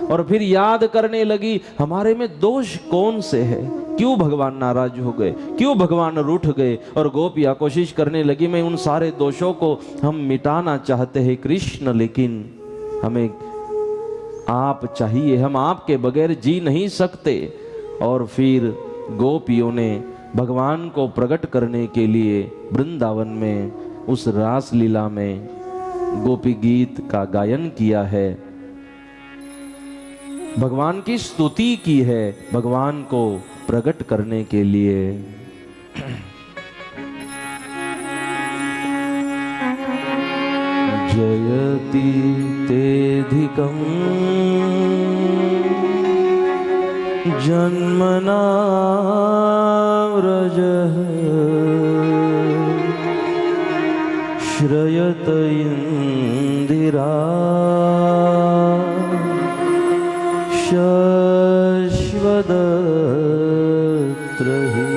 [SPEAKER 2] और फिर याद करने लगी हमारे में दोष कौन से है, क्यों भगवान नाराज हो गए, क्यों भगवान रूठ गए। और गोपियां कोशिश करने लगी मैं उन सारे दोषों को हम मिटाना चाहते हैं कृष्ण, लेकिन हमें आप चाहिए, हम आपके बगैर जी नहीं सकते। और फिर गोपियों ने भगवान को प्रकट करने के लिए वृंदावन में उस रास लीला में गोपी गीत का गायन किया है, भगवान की स्तुति की है, भगवान को प्रकट करने के लिए। जयति तेधिकं जन्मना व्रजः श्रयत इंदिरा शश्वदत्र हि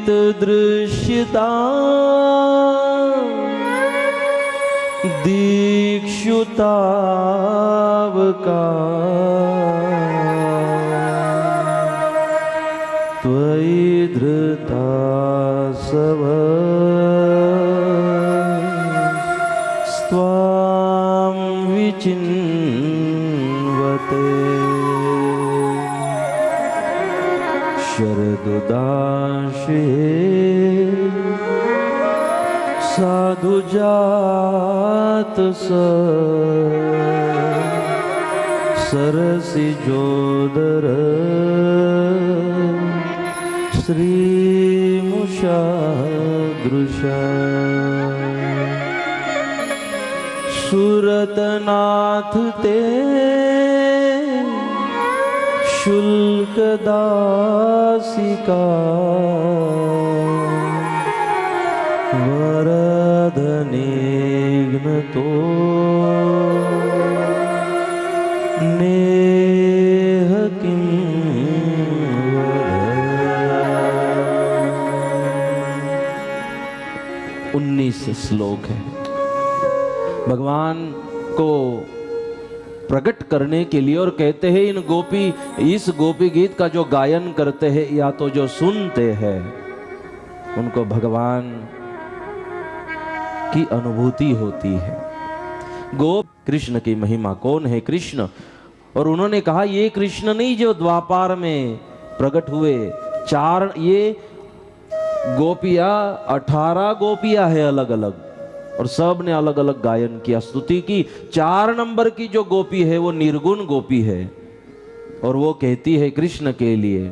[SPEAKER 2] दैतदृश्यता दीक्षुतावका त्वयि धृता सव स्वाम विचिन्वते शरदुदाशे साधुजात सरसिजोदर श्रीमुषादृशा सुरतनाथ ते शुल्कदासिका वरदनिघ्नतो नेह किं वद। 19 श्लोक है। भगवान को प्रकट करने के लिए और कहते हैं इन गोपी, इस गोपी गीत का जो गायन करते हैं या तो जो सुनते हैं उनको भगवान की अनुभूति होती है। गोप कृष्ण की महिमा, कौन है कृष्ण? और उन्होंने कहा ये कृष्ण नहीं जो द्वापार में प्रकट हुए, चार ये गोपियां 18 गोपियां है अलग अलग, और सब ने अलग अलग गायन किया, स्तुति की। 4 नंबर की जो गोपी है वो निर्गुण गोपी है और वो कहती है कृष्ण के लिए।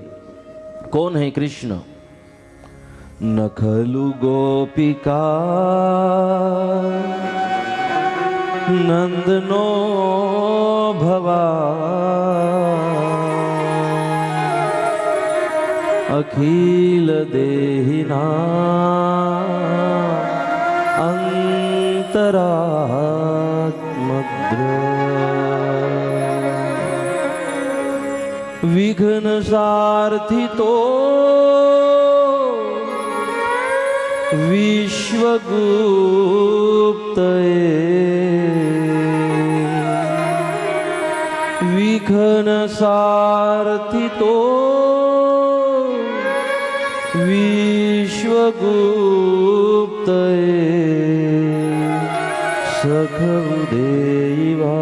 [SPEAKER 2] कौन है कृष्ण? न खलु गोपिका नंदनो भवा अखिल देहिना अंतरात्मद्र विघ्न सारथि तो विश्वगुप्तये विघ्न सारथि तो विश्वगुप्तये सखदेवा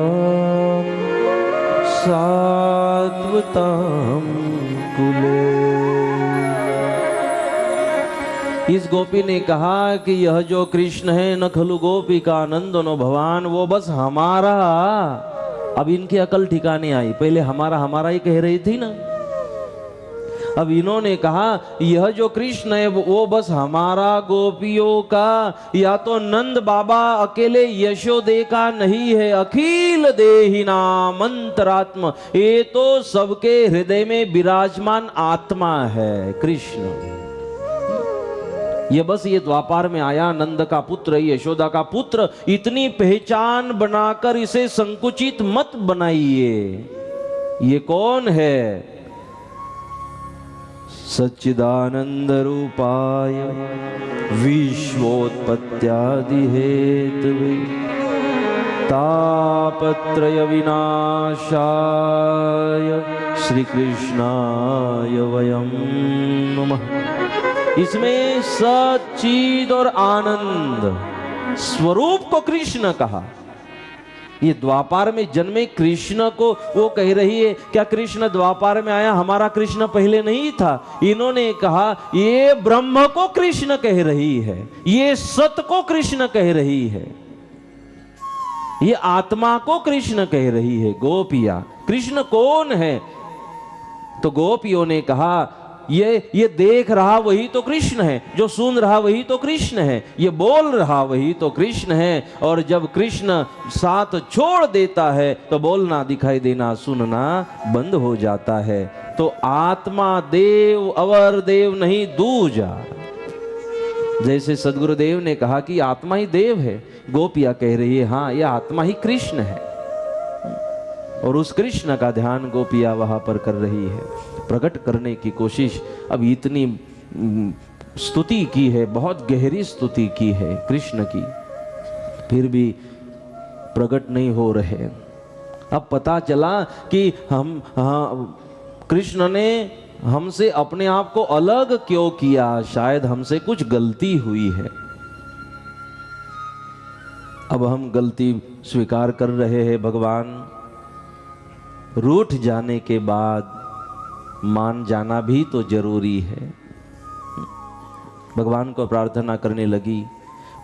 [SPEAKER 2] सात्वतां कुले। इस गोपी ने कहा कि यह जो कृष्ण है न खलु गोपिका नंदनो भवान, वो बस हमारा। अब इनकी अकल ठिकाने आई, पहले हमारा हमारा ही कह रही थी ना। अब इन्होंने कहा यह जो कृष्ण है वो बस हमारा गोपियों का, या तो नंद बाबा अकेले यशोदे का नहीं है, अखिल देहिना मंत्रात्मा, ये तो सबके हृदय में विराजमान आत्मा है कृष्ण। ये बस ये द्वापार में आया, नंद का पुत्र, यशोदा का पुत्र, इतनी पहचान बनाकर इसे संकुचित मत बनाइए। ये कौन है? सच्चिदानंद रूपाय विश्वोत्पत्त्यादि हेतवे तापत्रय विनाशाय श्री कृष्णाय वयं नमः। इसमें सच्चिद और आनंद स्वरूप को कृष्ण कहा। ये द्वापार में जन्मे कृष्ण को वो कह रही है, क्या कृष्ण द्वापार में आया, हमारा कृष्ण पहले नहीं था? इन्होंने कहा ये ब्रह्म को कृष्ण कह रही है, ये सत को कृष्ण कह रही है, ये आत्मा को कृष्ण कह रही है। गोपियां, कृष्ण कौन है? तो गोपियों ने कहा ये देख रहा वही तो कृष्ण है, जो सुन रहा वही तो कृष्ण है, ये बोल रहा वही तो कृष्ण है। और जब कृष्ण साथ छोड़ देता है तो बोलना, दिखाई देना, सुनना बंद हो जाता है। तो आत्मा देव अवर देव नहीं दूजा। जैसे सदगुरुदेव ने कहा कि आत्मा ही देव है, गोपिया कह रही है हाँ ये आत्मा ही कृष्ण है। और उस कृष्ण का ध्यान गोपिया वहां पर कर रही है, प्रकट करने की कोशिश। अब इतनी स्तुति की है, बहुत गहरी स्तुति की है कृष्ण की, फिर भी प्रकट नहीं हो रहे। अब पता चला कि कृष्ण ने हमसे अपने आप को अलग क्यों किया, शायद हमसे कुछ गलती हुई है। अब हम गलती स्वीकार कर रहे हैं। भगवान रूठ जाने के बाद मान जाना भी तो जरूरी है। भगवान को प्रार्थना करने लगी,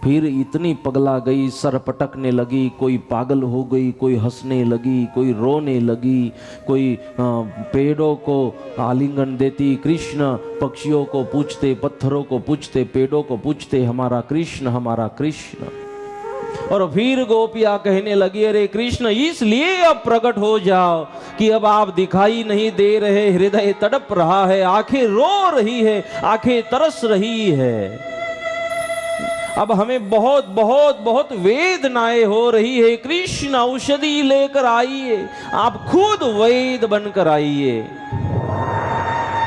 [SPEAKER 2] फिर इतनी पगला गई, सर पटकने लगी, कोई पागल हो गई, कोई हंसने लगी, कोई रोने लगी, कोई पेड़ों को आलिंगन देती, कृष्ण पक्षियों को पूछते, पत्थरों को पूछते, पेड़ों को पूछते, हमारा कृष्ण, हमारा कृष्ण। और फिर गोपिया कहने लगी अरे कृष्ण इसलिए अब प्रकट हो जाओ कि अब आप दिखाई नहीं दे रहे, हृदय तड़प रहा है, आंखें रो रही है, आंखें तरस रही है। अब हमें बहुत बहुत बहुत वेदनाएं हो रही है। कृष्ण औषधि लेकर आइए, आप खुद वैद बनकर आइए।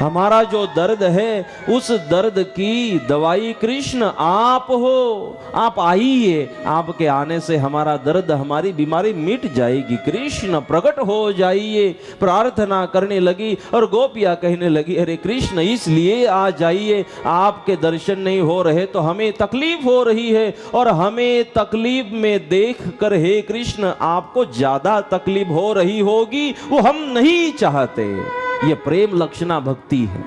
[SPEAKER 2] हमारा जो दर्द है उस दर्द की दवाई कृष्ण आप हो, आप आइए, आपके आने से हमारा दर्द, हमारी बीमारी मिट जाएगी। कृष्ण प्रकट हो जाइए, प्रार्थना करने लगी। और गोपियां कहने लगी अरे कृष्ण इसलिए आ जाइए, आपके दर्शन नहीं हो रहे तो हमें तकलीफ हो रही है, और हमें तकलीफ में देख कर हे कृष्ण आपको ज्यादा तकलीफ हो रही होगी, वो हम नहीं चाहते। ये प्रेम लक्षणा भक्ति है।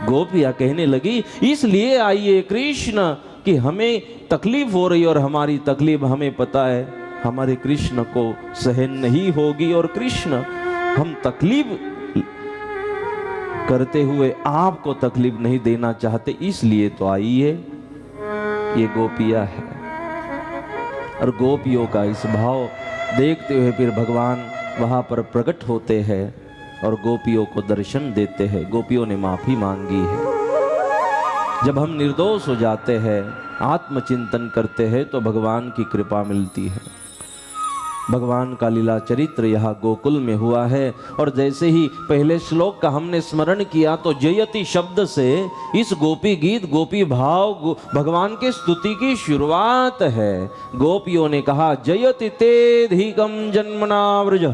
[SPEAKER 2] गोपियां कहने लगी इसलिए आइए कृष्ण कि हमें तकलीफ हो रही, और हमारी तकलीफ हमें पता है हमारे कृष्ण को सहन नहीं होगी, और कृष्ण हम तकलीफ करते हुए आपको तकलीफ नहीं देना चाहते, इसलिए तो आइए। ये गोपियां है। और गोपियों का इस भाव देखते हुए फिर भगवान वहां पर प्रकट होते हैं और गोपियों को दर्शन देते हैं। गोपियों ने माफी मांगी है। जब हम निर्दोष हो जाते हैं, आत्मचिंतन करते हैं, तो भगवान की कृपा मिलती है। भगवान का लीला चरित्र यहाँ गोकुल में हुआ है। और जैसे ही पहले श्लोक का हमने स्मरण किया तो जयति शब्द से इस गोपी गीत, गोपी भाव, भगवान के स्तुति की शुरुआत है। गोपियों ने कहा जयति तेधिकम जन्मना व्रज।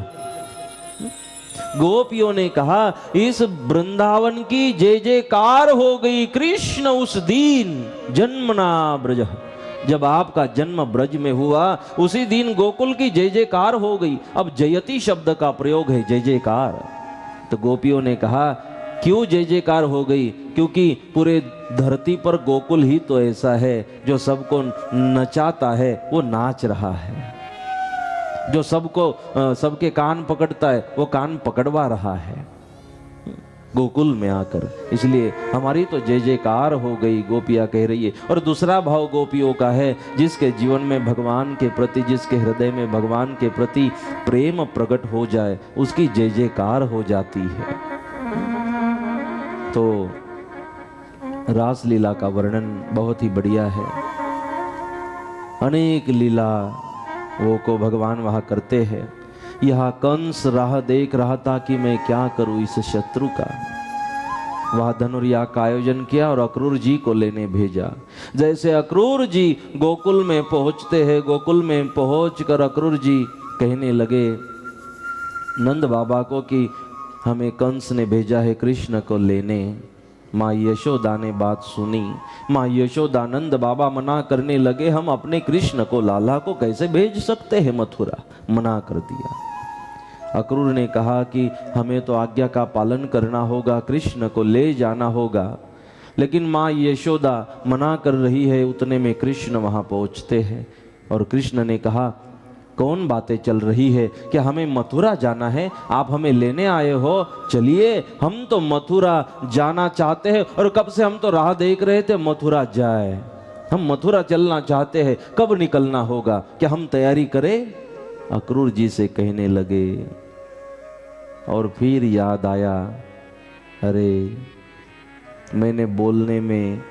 [SPEAKER 2] गोपियों ने कहा इस वृंदावन की जय जयकार हो गई। कृष्ण उस दिन जन्मना ब्रज, जब आपका जन्म ब्रज में हुआ उसी दिन गोकुल की जय जयकार हो गई। अब जयति शब्द का प्रयोग है, जय जयकार। तो गोपियों ने कहा क्यों जय जयकार हो गई? क्योंकि पूरे धरती पर गोकुल ही तो ऐसा है जो सबको नचाता है, वो नाच रहा है। जो सबको सबके कान पकड़ता है वो कान पकड़वा रहा है गोकुल में आकर। इसलिए हमारी तो जय जयकार हो गई, गोपियां कह रही है। और दूसरा भाव गोपियों का है, जिसके जीवन में भगवान के प्रति, जिसके हृदय में भगवान के प्रति प्रेम प्रकट हो जाए, उसकी जय जयकार हो जाती है। तो रास लीला का वर्णन बहुत ही बढ़िया है। अनेक लीला वो को भगवान वहां करते हैं। यह कंस राह देख रहा था कि मैं क्या करूं इस शत्रु का। वह धनुर्या का आयोजन किया और अक्रूर जी को लेने भेजा। जैसे अक्रूर जी गोकुल में पहुंचते हैं, गोकुल में पहुंचकर अक्रूर जी कहने लगे नंद बाबा को कि हमें कंस ने भेजा है कृष्ण को लेने। माँ यशोदा ने बात सुनी। माँ यशोदा नंद बाबा मना करने लगे, हम अपने कृष्ण को, लाला को कैसे भेज सकते हैं मथुरा, मना कर दिया। अक्रूर ने कहा कि हमें तो आज्ञा का पालन करना होगा, कृष्ण को ले जाना होगा। लेकिन माँ यशोदा मना कर रही है। उतने में कृष्ण वहाँ पहुँचते हैं और कृष्ण ने कहा कौन बातें चल रही है, क्या हमें मथुरा जाना है, आप हमें लेने आए हो, चलिए हम तो मथुरा जाना चाहते हैं और कब से हम तो राह देख रहे थे मथुरा जाए, हम मथुरा चलना चाहते हैं, कब निकलना होगा, क्या हम तैयारी करें। अक्रूर जी से कहने लगे और फिर याद आया, अरे मैंने बोलने में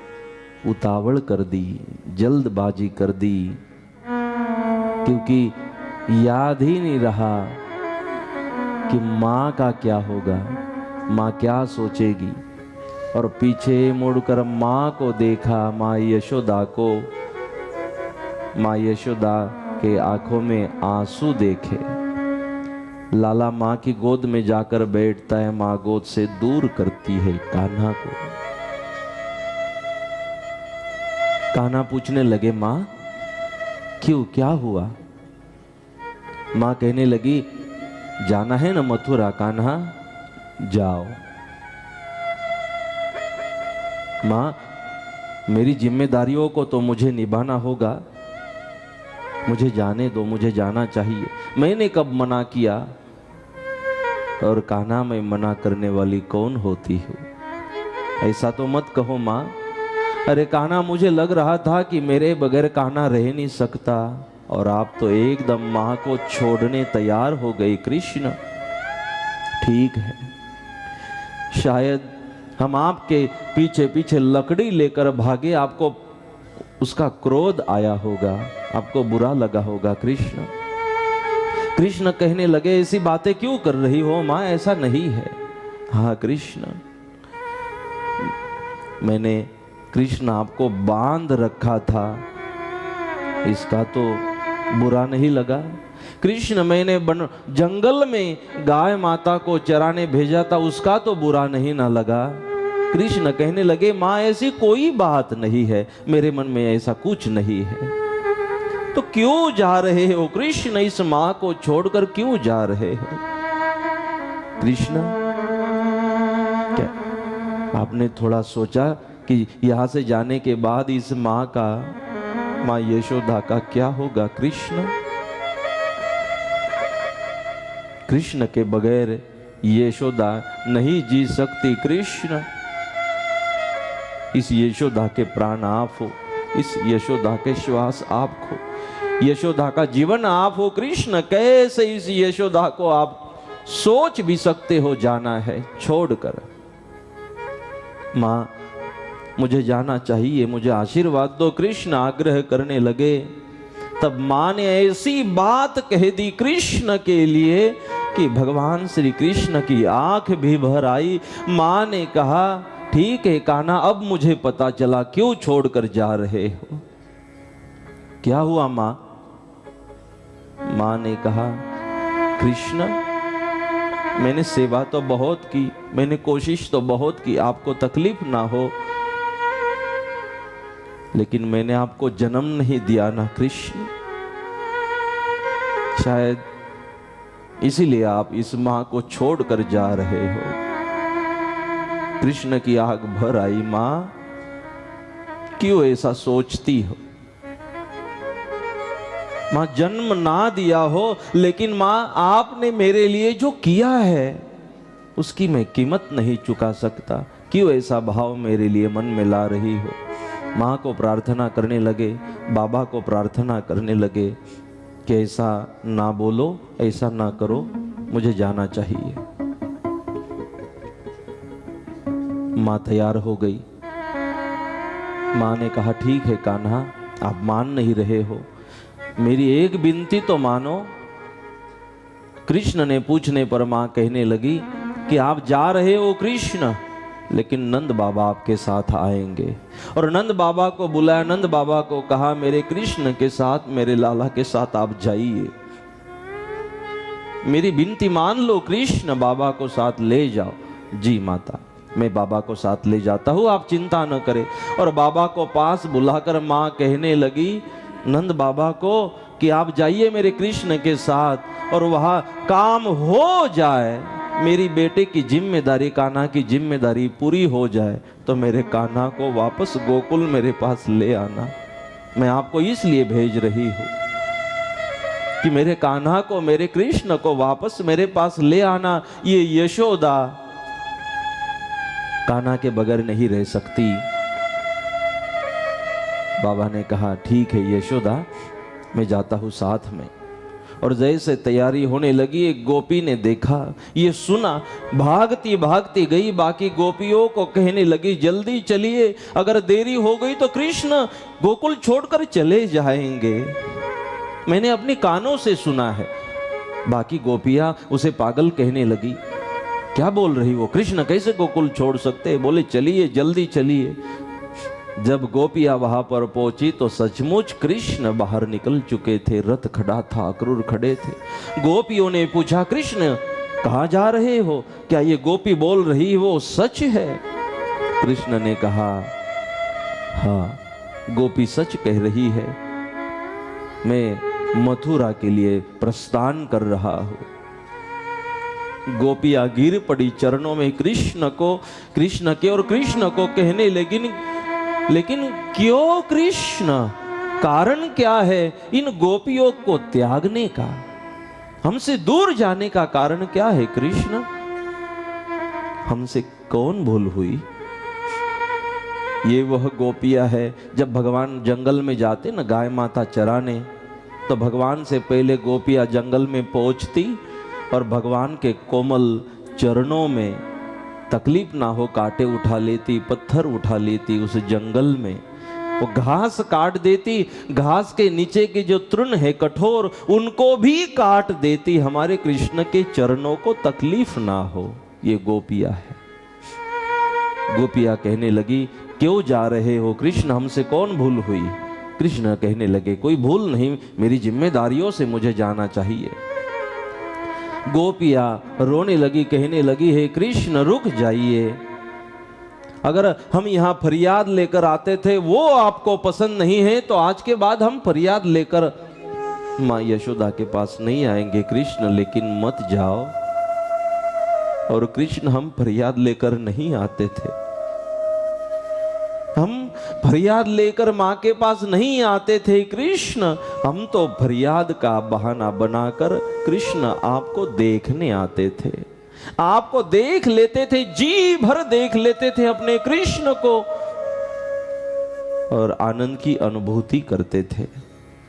[SPEAKER 2] उतावड़ कर दी, जल्दबाजी कर दी, क्योंकि याद ही नहीं रहा कि माँ का क्या होगा, माँ क्या सोचेगी। और पीछे मुड़कर माँ को देखा, माँ यशोदा को, माँ यशोदा के आंखों में आंसू देखे। लाला माँ की गोद में जाकर बैठता है, माँ गोद से दूर करती है कान्हा को। कान्हा पूछने लगे माँ क्यों, क्या हुआ। माँ कहने लगी जाना है ना मथुरा, कान्हा जाओ। माँ मेरी जिम्मेदारियों को तो मुझे निभाना होगा, मुझे जाने दो, मुझे जाना चाहिए। मैंने कब मना किया। और कान्हा मैं मना करने वाली कौन होती हूँ, ऐसा तो मत कहो माँ। अरे कान्हा मुझे लग रहा था कि मेरे बगैर कान्हा रह नहीं सकता, और आप तो एकदम माँ को छोड़ने तैयार हो गई कृष्ण। ठीक है, शायद हम आपके पीछे पीछे लकड़ी लेकर भागे, आपको उसका क्रोध आया होगा, आपको बुरा लगा होगा कृष्ण। कृष्ण कहने लगे ऐसी बातें क्यों कर रही हो माँ, ऐसा नहीं है। हाँ कृष्ण, मैंने कृष्ण आपको बांध रखा था, इसका तो बुरा नहीं लगा। कृष्ण मैंने जंगल में गाय माता को चराने भेजा था, उसका तो बुरा नहीं ना लगा। कृष्ण कहने लगे माँ ऐसी कोई बात नहीं है, मेरे मन में ऐसा कुछ नहीं है। तो क्यों जा रहे हो कृष्ण, इस माँ को छोड़कर क्यों जा रहे हो। कृष्ण क्या आपने थोड़ा सोचा कि यहां से जाने के बाद इस माँ का, माँ यशोदा का क्या होगा कृष्ण। कृष्ण के बगैर यशोदा नहीं जी सकती कृष्ण। इस यशोदा के प्राण आप हो, इस यशोदा के श्वास आप हो, यशोदा का जीवन आप हो कृष्ण। कैसे इस यशोदा को आप सोच भी सकते हो जाना है छोड़कर। माँ मुझे जाना चाहिए, मुझे आशीर्वाद दो, कृष्ण आग्रह करने लगे। तब माँ ने ऐसी बात कह दी कृष्ण के लिए कि भगवान श्री कृष्ण की आंख भी भर आई। माँ ने कहा ठीक है कान्हा, अब मुझे पता चला क्यों छोड़कर जा रहे हो। क्या हुआ माँ। माँ ने कहा कृष्ण मैंने सेवा तो बहुत की, मैंने कोशिश तो बहुत की आपको तकलीफ ना हो, लेकिन मैंने आपको जन्म नहीं दिया ना कृष्ण। शायद इसीलिए आप इस माँ को छोड़कर जा रहे हो। कृष्ण की आग भर आई। माँ क्यों ऐसा सोचती हो। माँ जन्म ना दिया हो, लेकिन माँ आपने मेरे लिए जो किया है उसकी मैं कीमत नहीं चुका सकता। क्यों ऐसा भाव मेरे लिए मन में ला रही हो। माँ को प्रार्थना करने लगे, बाबा को प्रार्थना करने लगे कि ऐसा ना बोलो, ऐसा ना करो, मुझे जाना चाहिए। माँ तैयार हो गई। माँ ने कहा ठीक है कान्हा, आप मान नहीं रहे हो, मेरी एक विनती तो मानो। कृष्ण ने पूछने पर माँ कहने लगी कि आप जा रहे हो कृष्ण, लेकिन नंद बाबा आपके साथ आएंगे। और नंद बाबा को बुलाया, नंद बाबा को कहा मेरे कृष्ण के साथ, मेरे लाला के साथ आप जाइए, मेरी विनती मान लो, कृष्ण बाबा को साथ ले जाओ। जी माता, मैं बाबा को साथ ले जाता हूँ, आप चिंता न करें। और बाबा को पास बुलाकर माँ कहने लगी नंद बाबा को कि आप जाइए मेरे कृष्ण के साथ, और वहाँ काम हो जाए, मेरी बेटे की जिम्मेदारी, कान्हा की जिम्मेदारी पूरी हो जाए, तो मेरे कान्हा को वापस गोकुल मेरे पास ले आना। मैं आपको इसलिए भेज रही हूँ कि मेरे कान्हा को, मेरे कृष्ण को वापस मेरे पास ले आना। ये यशोदा कान्हा के बगैर नहीं रह सकती। बाबा ने कहा ठीक है यशोदा, मैं जाता हूँ साथ में। और जैसे तैयारी होने लगी, एक गोपी ने देखा, ये सुना, भागती भागती गई, बाकी गोपियों को कहने लगी जल्दी चलिए, अगर देरी हो गई तो कृष्ण गोकुल छोड़कर चले जाएंगे। मैंने अपने कानों से सुना है। बाकी गोपियां उसे पागल कहने लगी, क्या बोल रही हो, कृष्ण कैसे गोकुल छोड़ सकते? बोले चलिए, जल्दी चलिए। जब गोपियां वहां पर पहुंची तो सचमुच कृष्ण बाहर निकल चुके थे, रथ खड़ा था, अक्रूर खड़े थे। गोपियों ने पूछा कृष्ण कहाँ जा रहे हो, क्या ये गोपी बोल रही वो सच है? कृष्ण ने कहा हाँ, गोपी सच कह रही है, मैं मथुरा के लिए प्रस्थान कर रहा हूं। गोपियां गिर पड़ी चरणों में कृष्ण के, और कृष्ण को कहने लगी लेकिन क्यों कृष्ण, कारण क्या है इन गोपियों को त्यागने का, हमसे दूर जाने का कारण क्या है कृष्ण? हमसे कौन भूल हुई? ये वह गोपियां है, जब भगवान जंगल में जाते ना गाय माता चराने, तो भगवान से पहले गोपियां जंगल में पहुंचती और भगवान के कोमल चरणों में तकलीफ ना हो कांटे उठा लेती, पत्थर उठा लेती, उस जंगल में वो घास काट देती, घास के नीचे के जो तृण है कठोर, उनको भी काट देती, हमारे कृष्ण के चरणों को तकलीफ ना हो। ये गोपियां है। गोपियां कहने लगी क्यों जा रहे हो कृष्ण, हमसे कौन भूल हुई? कृष्ण कहने लगे कोई भूल नहीं, मेरी जिम्मेदारियों से मुझे जाना चाहिए। गोपियां रोने लगी, कहने लगी हे कृष्ण रुक जाइए, अगर हम यहाँ फरियाद लेकर आते थे वो आपको पसंद नहीं है तो आज के बाद हम फरियाद लेकर माँ यशोदा के पास नहीं आएंगे कृष्ण, लेकिन मत जाओ। और कृष्ण हम फरियाद लेकर नहीं आते थे, हम फरियाद लेकर माँ के पास नहीं आते थे कृष्ण, हम तो फरियाद का बहाना बनाकर कृष्ण आपको देखने आते थे, आपको देख लेते थे, जी भर देख लेते थे अपने कृष्ण को और आनंद की अनुभूति करते थे।